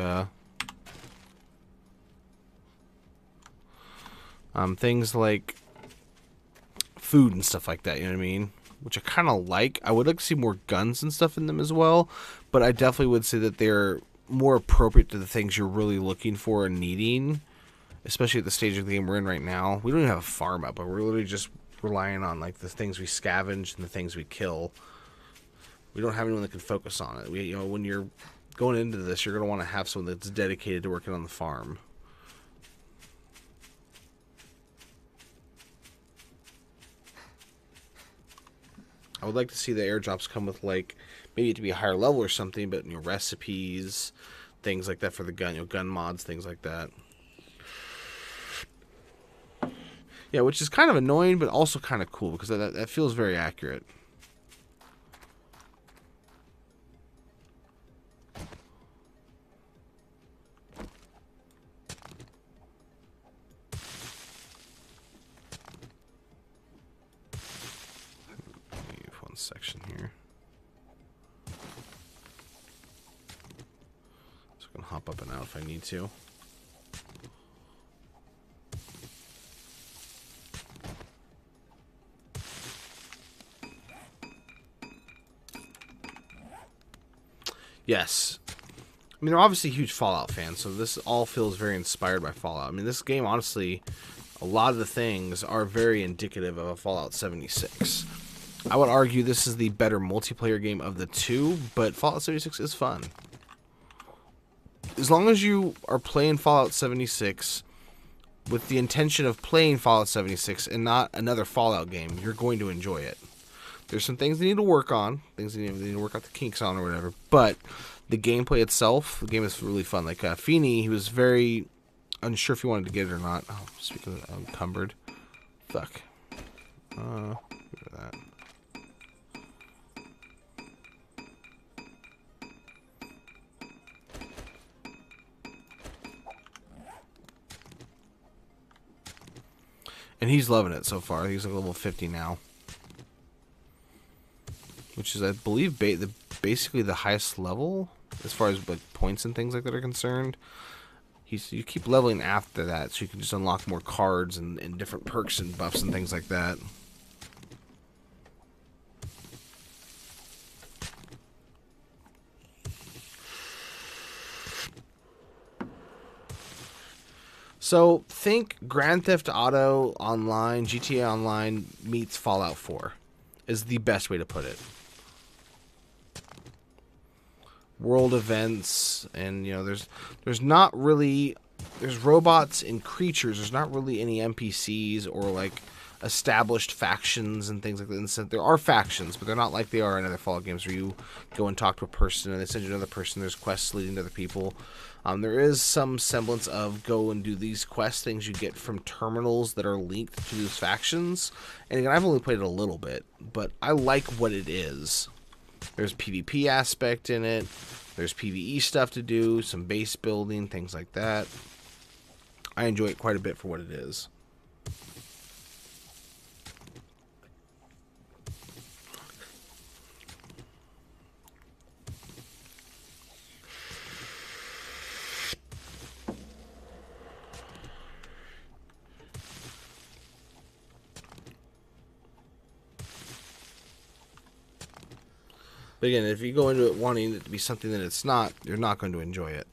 food and stuff like that, you know what I mean? Which I kind of like. I would like to see more guns and stuff in them as well, but I definitely would say that they're more appropriate to the things you're really looking for and needing, especially at the stage of the game we're in right now. We don't even have a farm up, but we're literally just relying on like the things we scavenge and the things we kill. We don't have anyone that can focus on it. You know, when you're going into this, you're going to want to have someone that's dedicated to working on the farm. I would like to see the airdrops come with like maybe to be a higher level or something, but you know, recipes, things like that for the gun, you know, gun mods, things like that. Yeah, which is kind of annoying, but also kind of cool, because that feels very accurate. Leave one section here. So I can hop up and out if I need to. Yes. I mean, they're obviously huge Fallout fans, so this all feels very inspired by Fallout. I mean, this game, honestly, a lot of the things are very indicative of a Fallout 76. I would argue this is the better multiplayer game of the two, but Fallout 76 is fun. As long as you are playing Fallout 76 with the intention of playing Fallout 76 and not another Fallout game, you're going to enjoy it. There's some things they need to work on, things they need to work out the kinks on or whatever, but the gameplay itself, the game is really fun. Like Feeney, he was very unsure if he wanted to get it or not. Oh, speaking of encumbered. Fuck. Get rid of that. And he's loving it so far. He's like level 50 now. Which is, I believe, basically the highest level as far as like points and things like that are concerned. You keep leveling after that, so you can just unlock more cards and different perks and buffs and things like that. So think Grand Theft Auto Online, GTA Online meets Fallout 4 is the best way to put it. World events, and you know, there's not really, there's robots and creatures. There's not really any NPCs or like established factions and things like that. And so there are factions, but they're not like they are in other Fallout games where you go and talk to a person and they send you another person. There's quests leading to other people. There is some semblance of go and do these quest things you get from terminals that are linked to these factions. And again, I've only played it a little bit, but I like what it is. There's PvP aspect in it. There's PvE stuff to do, some base building, things like that. I enjoy it quite a bit for what it is. But again, if you go into it wanting it to be something that it's not, you're not going to enjoy it.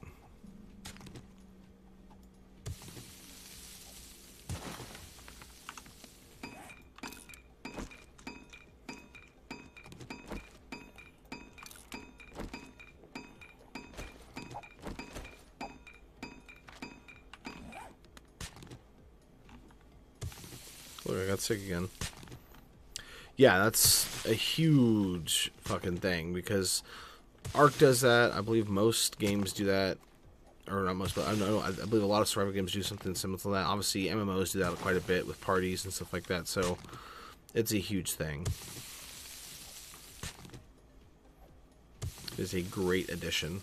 Look, I got sick again. Yeah, that's a huge fucking thing because Ark does that. I believe most games do that, or not most, but I don't know. I believe a lot of survival games do something similar to that. Obviously, MMOs do that quite a bit with parties and stuff like that. So it's a huge thing. It's a great addition.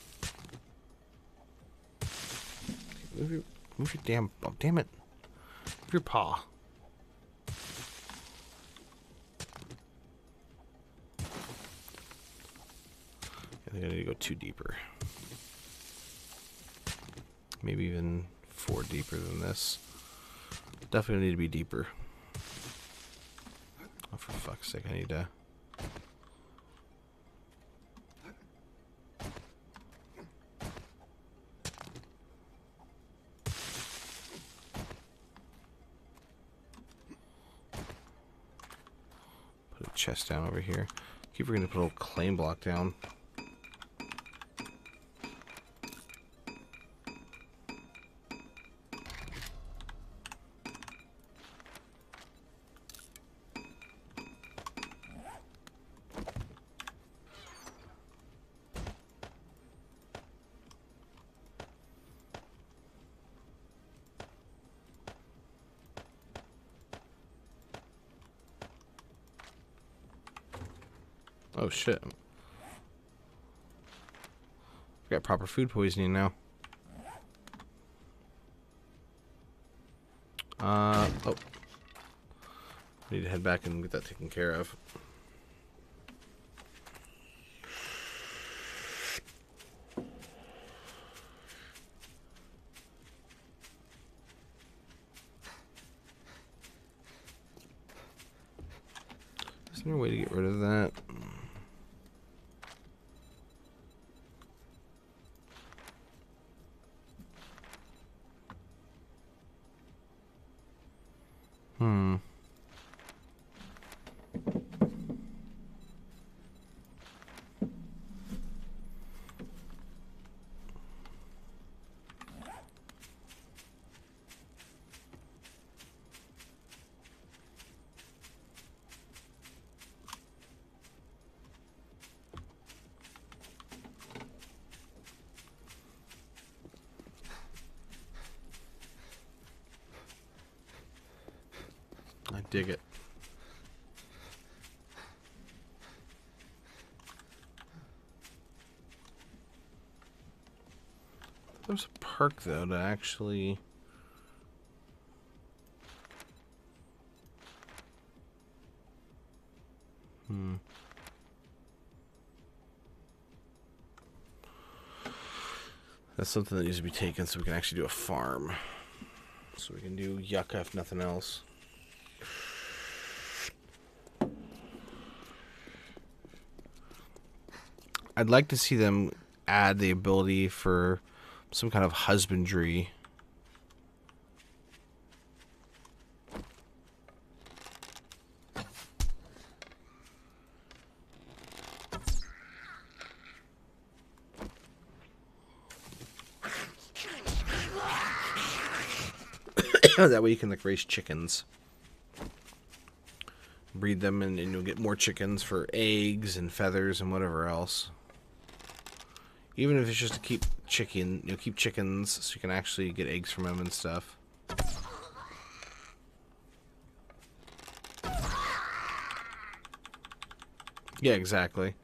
Move your damn, oh, damn it, move your paw. I think I need to go 2 deeper. Maybe even 4 deeper than this. Definitely need to be deeper. Oh, for fuck's sake, I need to... put a chest down over here. Keep forgetting to put a little claim block down. Oh shit. I've got proper food poisoning now. Oh. I need to head back and get that taken care of. Is there a way to get rid of that? I dig it. There's a perk though to actually that's something that needs to be taken so we can actually do a farm. So we can do yucca if nothing else. I'd like to see them add the ability for some kind of husbandry. That way you can like raise chickens. breed them, and you'll get more chickens for eggs and feathers and whatever else. Even if it's just to keep keep chickens so you can actually get eggs from them and stuff. Yeah, exactly.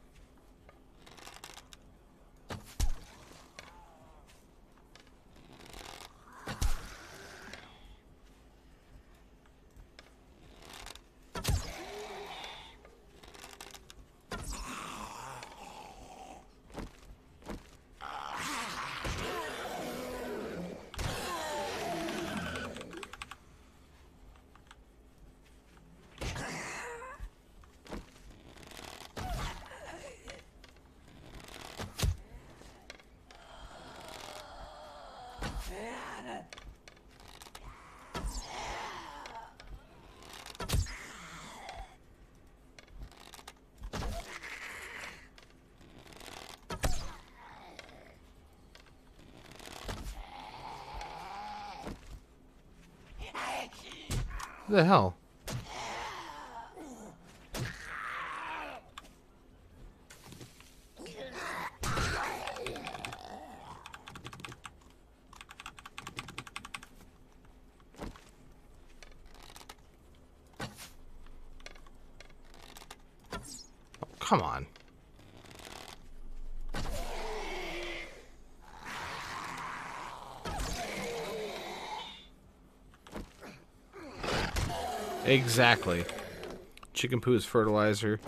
What the hell? Oh, come on. Exactly. Chicken poo is fertilizer.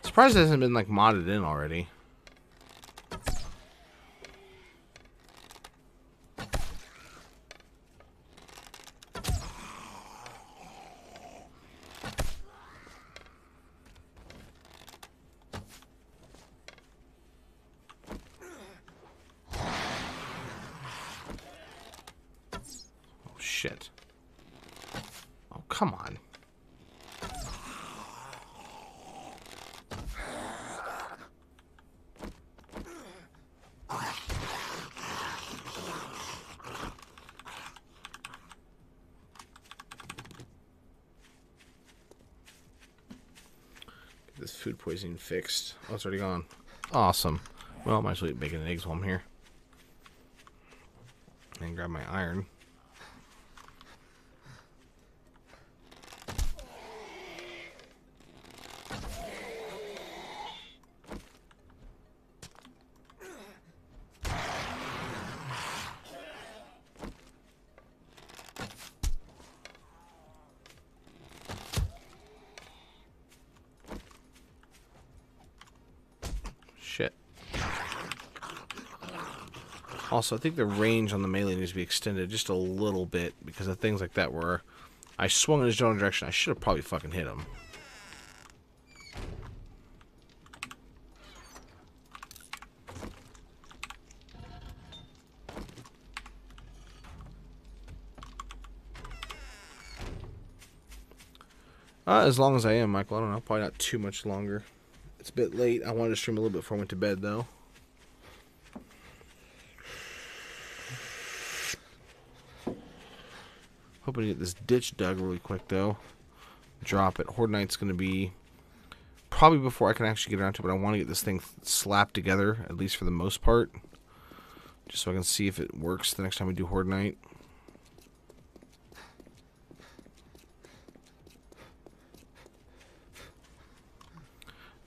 Surprised it hasn't been like modded in already. Oh shit. Oh, come on. Get this food poisoning fixed. Oh, it's already gone. Awesome. Well, I might as well eat bacon and eggs while I'm here. And grab my iron. Shit. Also, I think the range on the melee needs to be extended just a little bit because of things like that where I swung in his general direction. I should have probably fucking hit him. As long as I am, Michael. I don't know. Probably not too much longer. It's a bit late. I wanted to stream a little bit before I went to bed, though. Hoping to get this ditch dug really quick, though. Drop it. Horde Night's going to be probably before I can actually get around to it, but I want to get this thing slapped together, at least for the most part. Just so I can see if it works the next time we do Horde Night.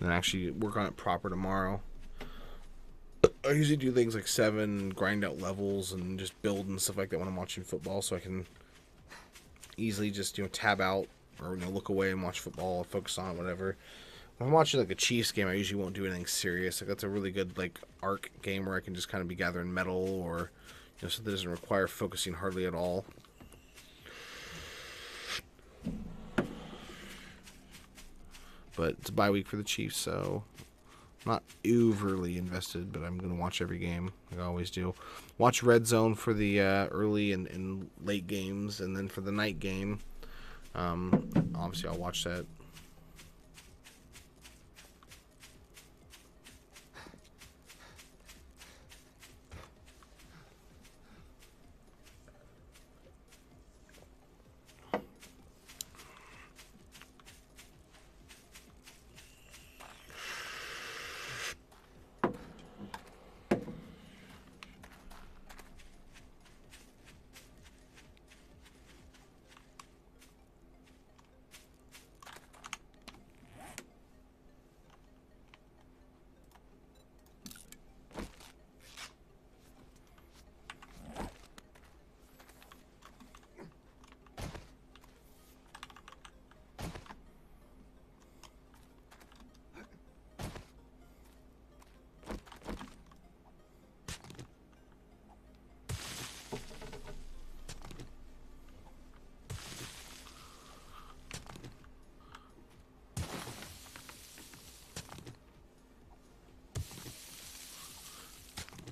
And actually work on it proper tomorrow. I usually do things like 7, grind out levels, and just build and stuff like that when I'm watching football, so I can easily just, tab out or, look away and watch football, focus on it, whatever. When I'm watching, like, a Chiefs game, I usually won't do anything serious. Like, that's a really good, like, arc game where I can just kind of be gathering metal or, something that doesn't require focusing hardly at all. But it's a bye week for the Chiefs, so I'm not overly invested, but I'm going to watch every game, like I always do. Watch Red Zone for the early and late games, and then for the night game, obviously I'll watch that.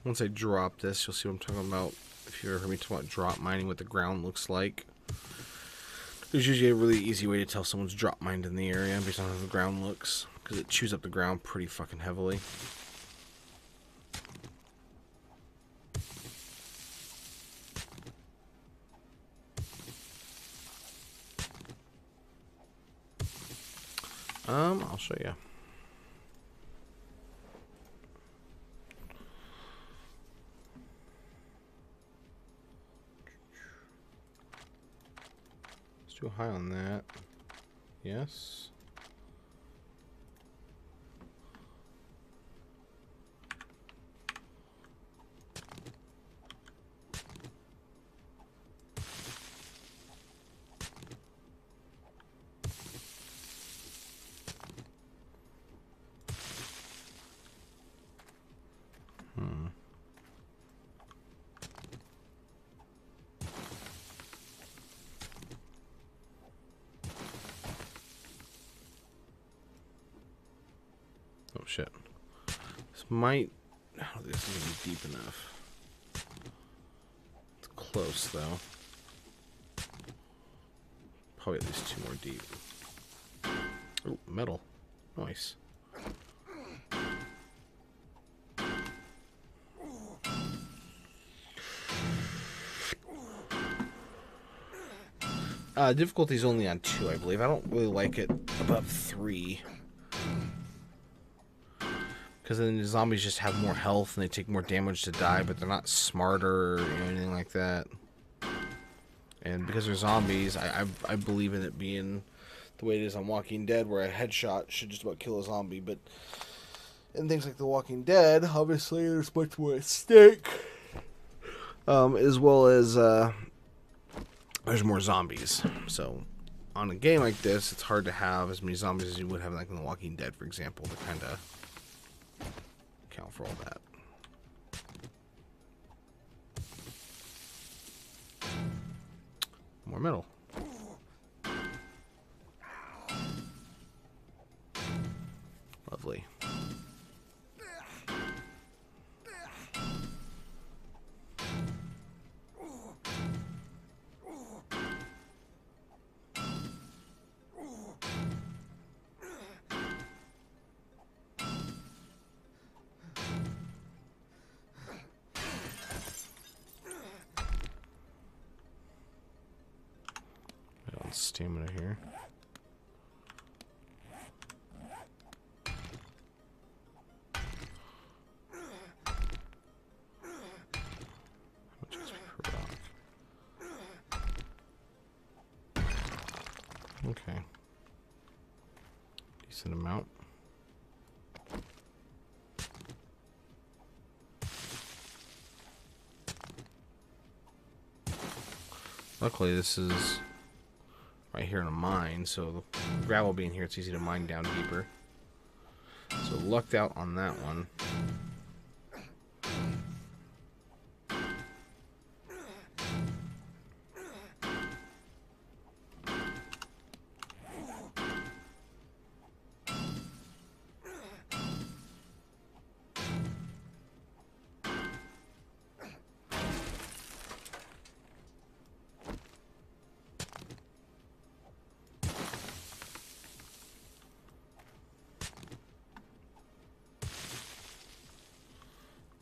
Once I drop this, you'll see what I'm talking about. If you ever heard me talk about drop mining, what the ground looks like. There's usually a really easy way to tell someone's drop mined in the area based on how the ground looks, because it chews up the ground pretty fucking heavily. I'll show you. It's too high on that. Yes. Oh shit. This might... I don't think this is going to be deep enough. It's close though. Probably at least 2 more deep. Oh, metal. Nice. Difficulty's only on 2, I believe. I don't really like it above 3. Because then the zombies just have more health and they take more damage to die, but they're not smarter or anything like that. And because they're zombies, I believe in it being the way it is on Walking Dead, where a headshot should just about kill a zombie. But in things like The Walking Dead, obviously there's much more at stake. As well as there's more zombies. So on a game like this, it's hard to have as many zombies as you would have like in The Walking Dead, for example, to kind of account for all that. More metal. Lovely. Stamina here. Okay. Decent amount. Luckily, this is right here in a mine, so the gravel being here, it's easy to mine down deeper. So lucked out on that one.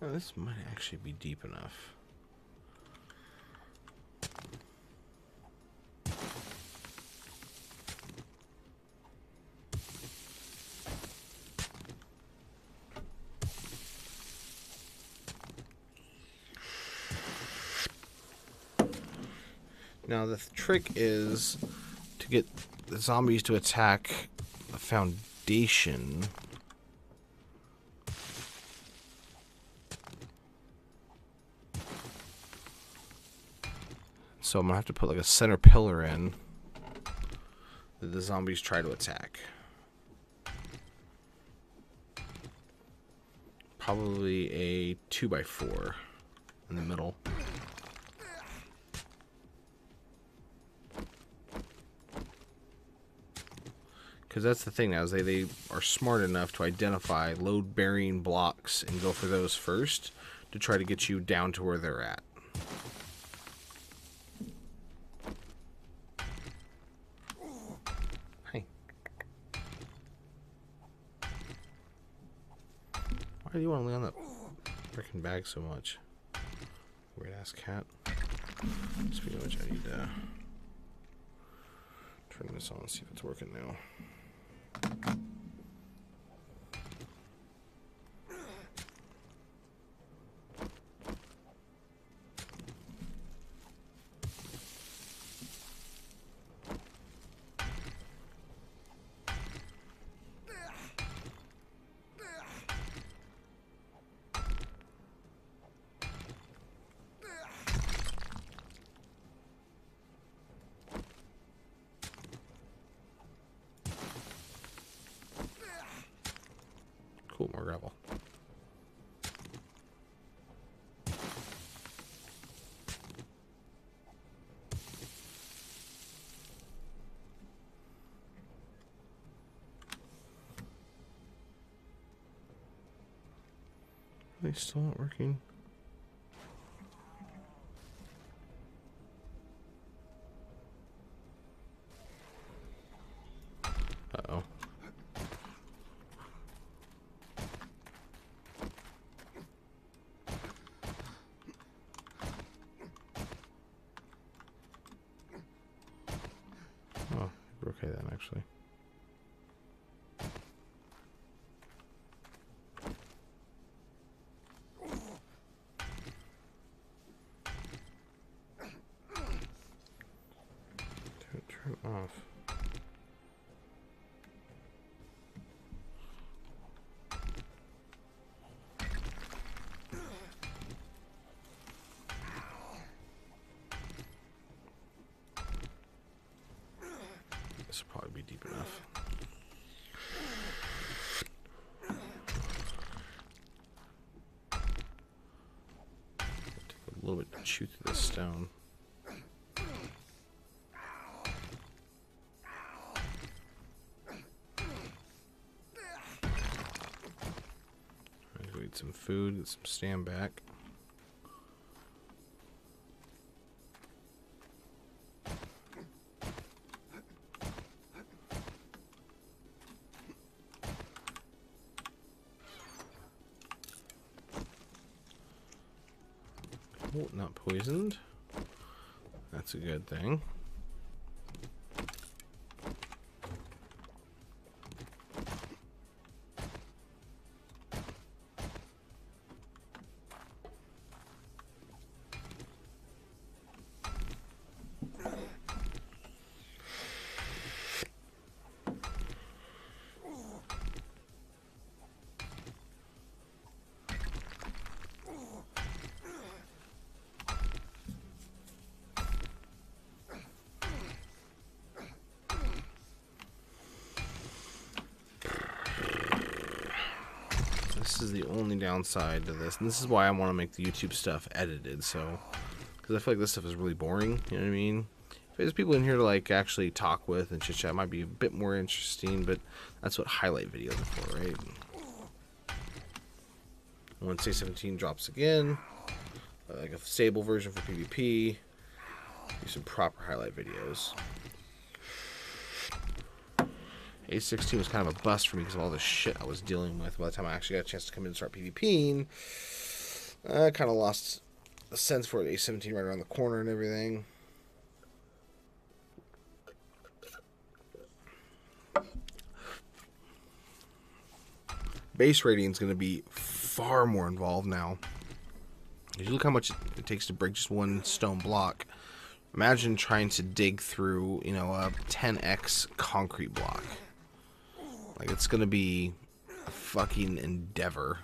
Oh, this might actually be deep enough. Now the trick is to get the zombies to attack the foundation. So I'm gonna have to put like a center pillar in that the zombies try to attack. Probably a 2x4 in the middle. Because that's the thing now, is they are smart enough to identify load-bearing blocks and go for those first to try to get you down to where they're at. Hey. Why do you want to lay on that freaking bag so much? Weird ass cat. Speaking of which, I need to turn this on and see if it's working now. Cool, more gravel. Are they still not working? Uh-oh. Oh, we're okay then, actually. Turn off. This will probably be deep enough. Take a little bit to chew through this stone. Go eat some food, get some stand back. Oh, not poisoned. That's a good thing. This is the only downside to this, and this is why I want to make the YouTube stuff edited, so, because I feel like this stuff is really boring, you know what I mean? If there's people in here to, like, actually talk with and chit-chat, it might be a bit more interesting, but that's what highlight videos are for, right? Once A17 drops again, like a stable version for PvP, do some proper highlight videos. A16 was kind of a bust for me because of all the shit I was dealing with. By the time I actually got a chance to come in and start PvPing, I kind of lost a sense for it. A17 right around the corner and everything. Base rating is going to be far more involved now. If you look how much it takes to break just one stone block, imagine trying to dig through, you know, a 10x concrete block. Like, it's gonna be a fucking endeavor.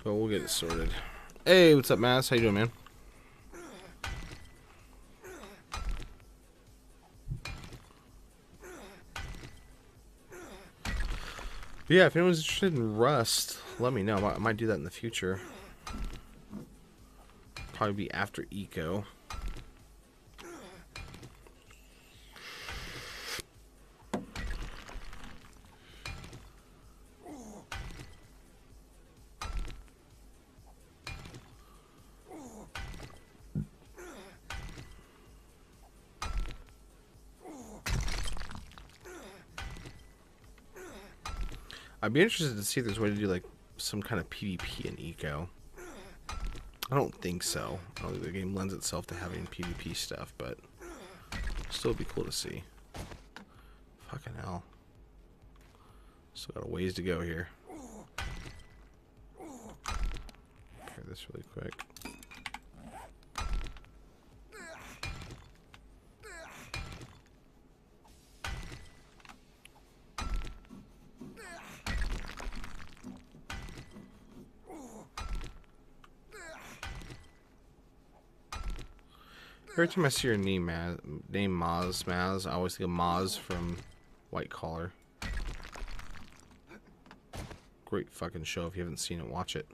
But we'll get it sorted. Hey, what's up, Maz? How you doing, man? But yeah, if anyone's interested in Rust, let me know. I might do that in the future. Probably be after Eco. I'd be interested to see if there's a way to do like some kind of PvP in Eco. I don't think so. I don't think the game lends itself to having PvP stuff, but still would be cool to see. Fucking hell. Still got a ways to go here. Hear this really quick. Every time I see your name Maz, I always think of Maz from White Collar. Great fucking show. If you haven't seen it, watch it.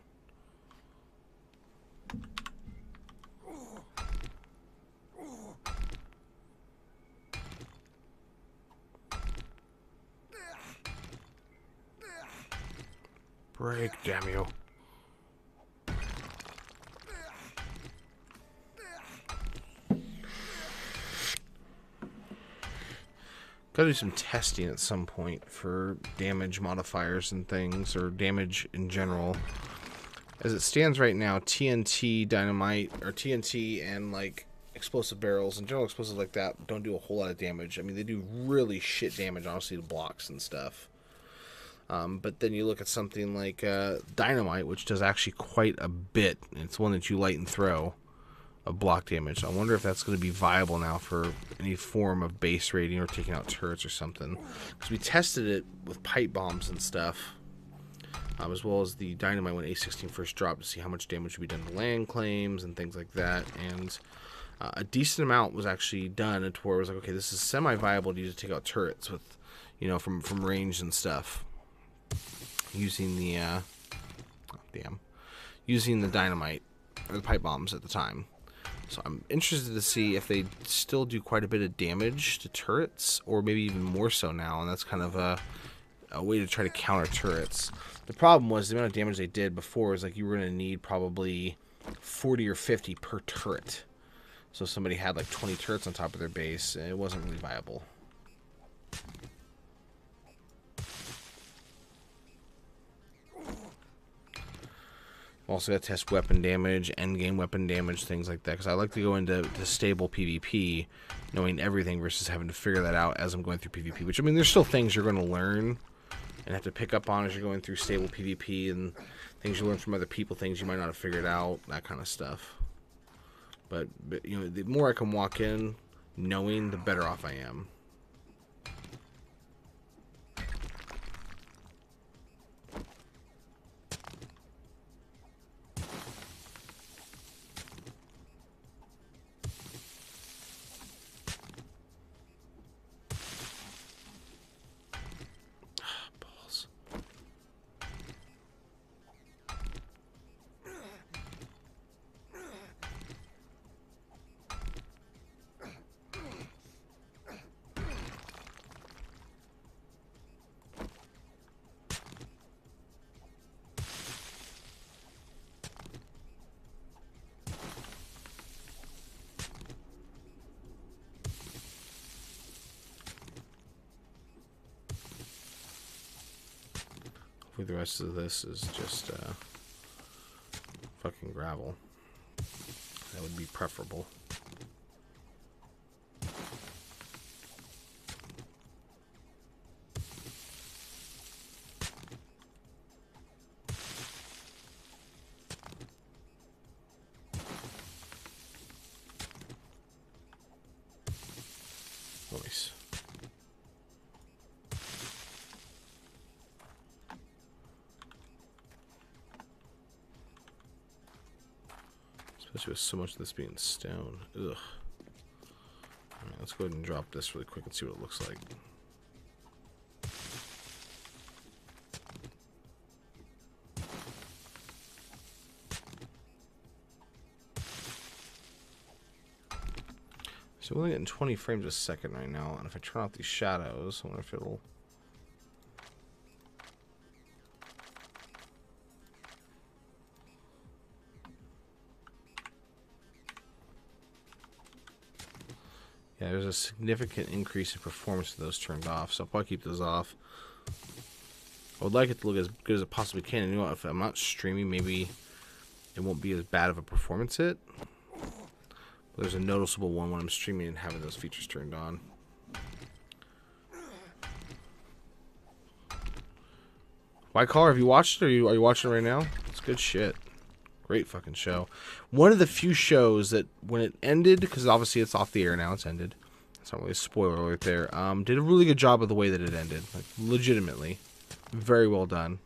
Break, damn you. Gotta do some testing at some point for damage modifiers and things, or damage in general. As it stands right now, TNT, dynamite, or TNT and like explosive barrels and general explosives like that don't do a whole lot of damage. I mean, they do really shit damage, honestly, to blocks and stuff. But then you look at something like dynamite, which does actually quite a bit. It's one that you light and throw of block damage. I wonder if that's going to be viable now for any form of base raiding or taking out turrets or something. Because we tested it with pipe bombs and stuff, as well as the dynamite when A16 first dropped, to see how much damage would be done to land claims and things like that. And a decent amount was actually done to where it was like, okay, this is semi-viable to use to take out turrets with, you know, from range and stuff. Using the using the dynamite or the pipe bombs at the time. So I'm interested to see if they still do quite a bit of damage to turrets, or maybe even more so now, and that's kind of a way to try to counter turrets. The problem was the amount of damage they did before was like you were going to need probably 40 or 50 per turret. So if somebody had like 20 turrets on top of their base, it wasn't really viable. Also got to test weapon damage, endgame weapon damage, things like that, because I like to go into stable PvP knowing everything versus having to figure that out as I'm going through PvP, which, I mean, there's still things you're going to learn and have to pick up on as you're going through stable PvP, and things you learn from other people, things you might not have figured out, that kind of stuff. But you know, the more I can walk in knowing, the better off I am. The rest of this is just fucking gravel. That would be preferable. Nice. Especially with so much of this being stone. Ugh. Alright, let's go ahead and drop this really quick and see what it looks like. So we're only getting 20 frames a second right now, and if I turn off these shadows, I wonder if it'll... Yeah, there's a significant increase in performance with those turned off, so I'll probably keep those off. I would like it to look as good as it possibly can, and you know what, if I'm not streaming, maybe it won't be as bad of a performance hit. But there's a noticeable one when I'm streaming and having those features turned on. White Collar, have you watched it, or are you watching it right now? It's good shit. Great fucking show. One of the few shows that when it ended, because obviously it's off the air now, it's ended. It's not really a spoiler alert there. Did a really good job of the way that it ended. Like, legitimately. Very well done.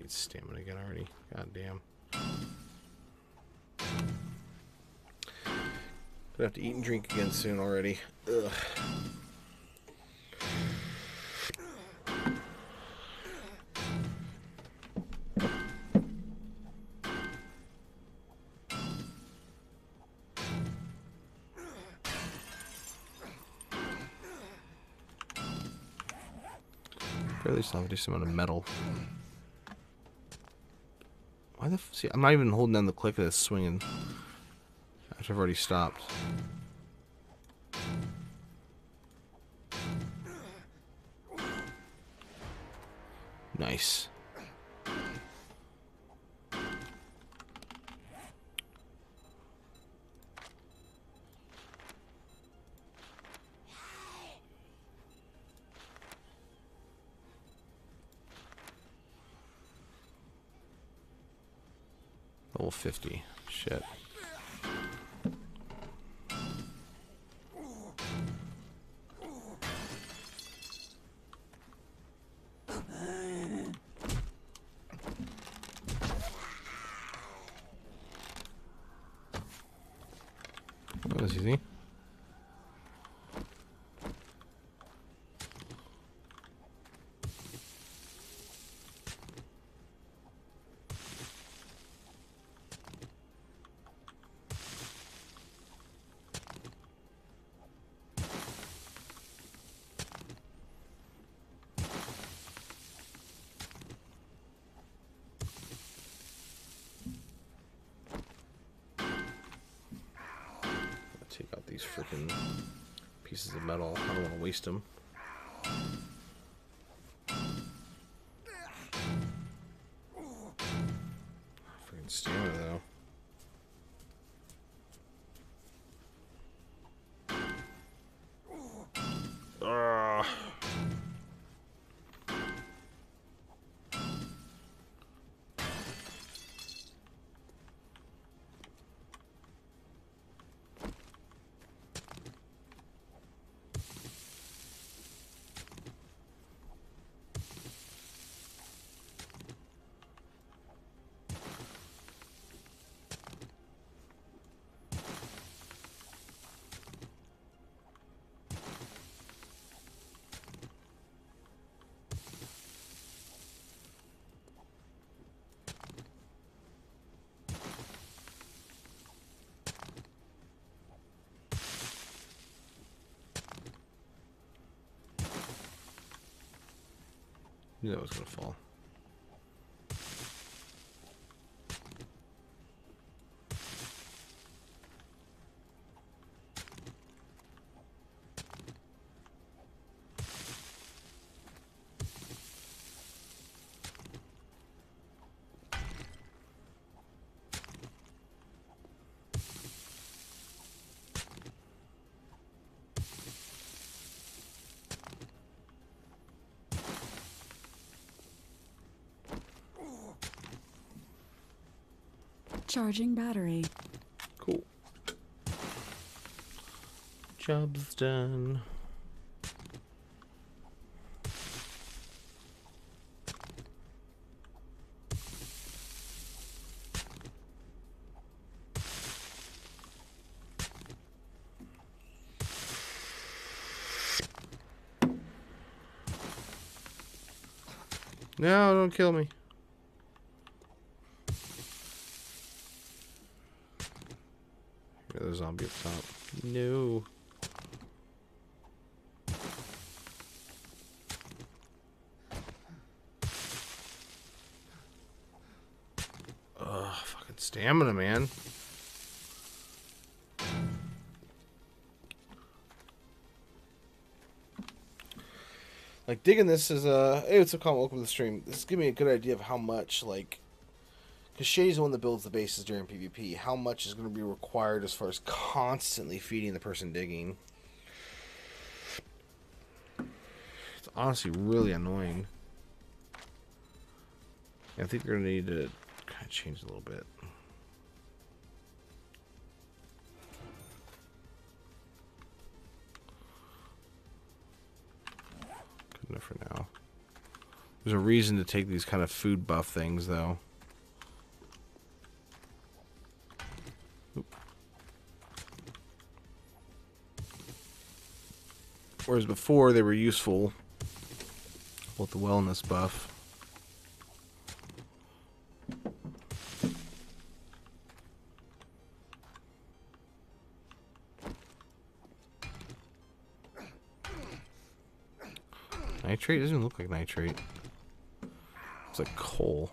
Stamina again already. God damn. Gonna have to eat and drink again soon already. Ugh. Or at least I'll have to do some amount of metal. Why the see? I'm not even holding down the click of this swinging. After I've already stopped. Nice. Level 50. Shit. That was easy. Take out these freaking pieces of metal. I don't want to waste them. Freaking stamina though. Knew that was gonna fall. Charging battery. Cool. Job's done. No, don't kill me. There's a zombie up top. No. Ugh, fucking stamina, man. Like, digging this is hey, what's up, Colin? Welcome to the stream. This is giving me a good idea of how much, like, because Shay's the one that builds the bases during PvP, how much is going to be required as far as constantly feeding the person digging. It's honestly really annoying. I think we're going to need to kind of change a little bit. Good enough for now. There's a reason to take these kind of food buff things, though. Whereas before they were useful with the wellness buff. Nitrate? It doesn't even look like nitrate. It's like coal.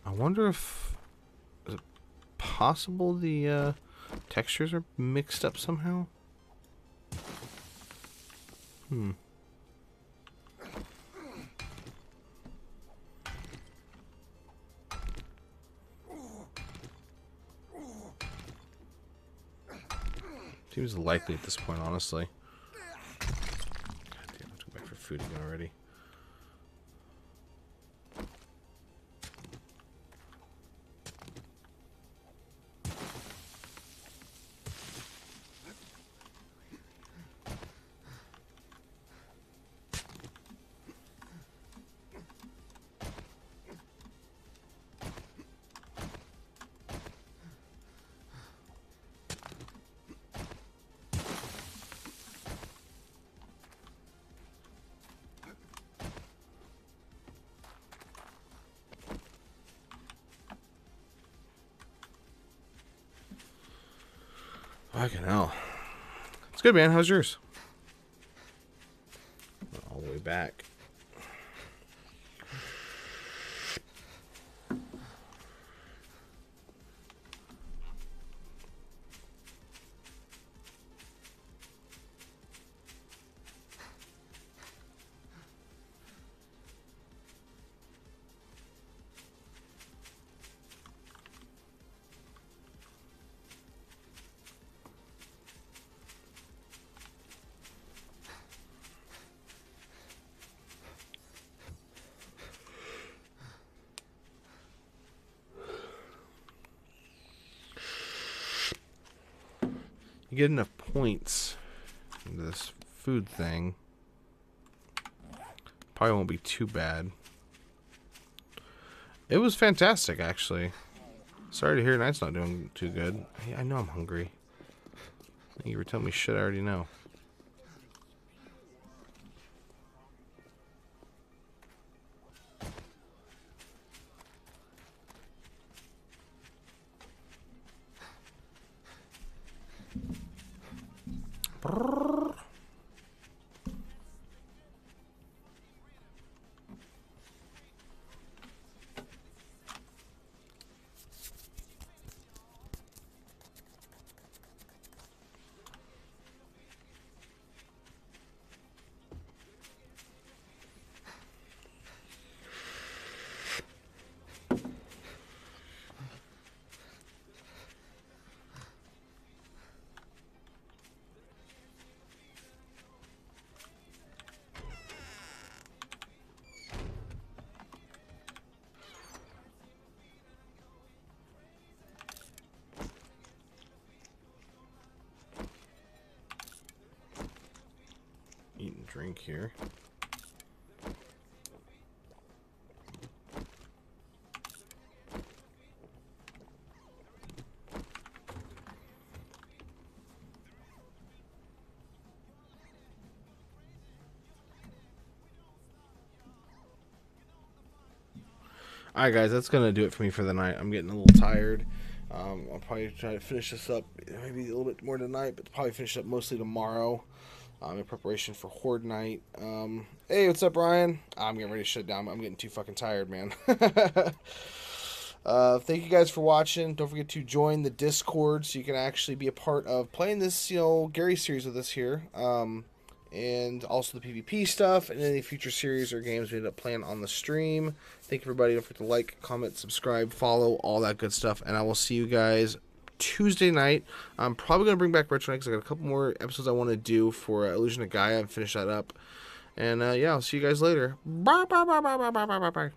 I wonder if... Is it possible the textures are mixed up somehow? Seems likely at this point, honestly. God damn, I have to go back for food again already. Fucking hell. It's good, man. How's yours? All the way back. You get enough points in this food thing. Probably won't be too bad. It was fantastic, actually. Sorry to hear Knight's not doing too good. Hey, I know I'm hungry. You were telling me shit I already know. Brrr. drink here. Alright guys, that's going to do it for me for the night. I'm getting a little tired. I'll probably try to finish this up maybe a little bit more tonight, but probably finish up mostly tomorrow in preparation for Horde night. Hey, what's up, Ryan? I'm getting ready to shut down. I'm getting too fucking tired, man. Thank you guys for watching. Don't forget to join the Discord so you can actually be a part of playing this, Gary series with us here. And also the PvP stuff and any future series or games we end up playing on the stream. Thank you, everybody. Don't forget to like, comment, subscribe, follow, all that good stuff. And I will see you guys Tuesday night. I'm probably going to bring back Retro Night because I got a couple more episodes I want to do for Illusion of Gaia and finish that up. And yeah, I'll see you guys later. Bye, bye, bye, bye, bye, bye, bye, bye.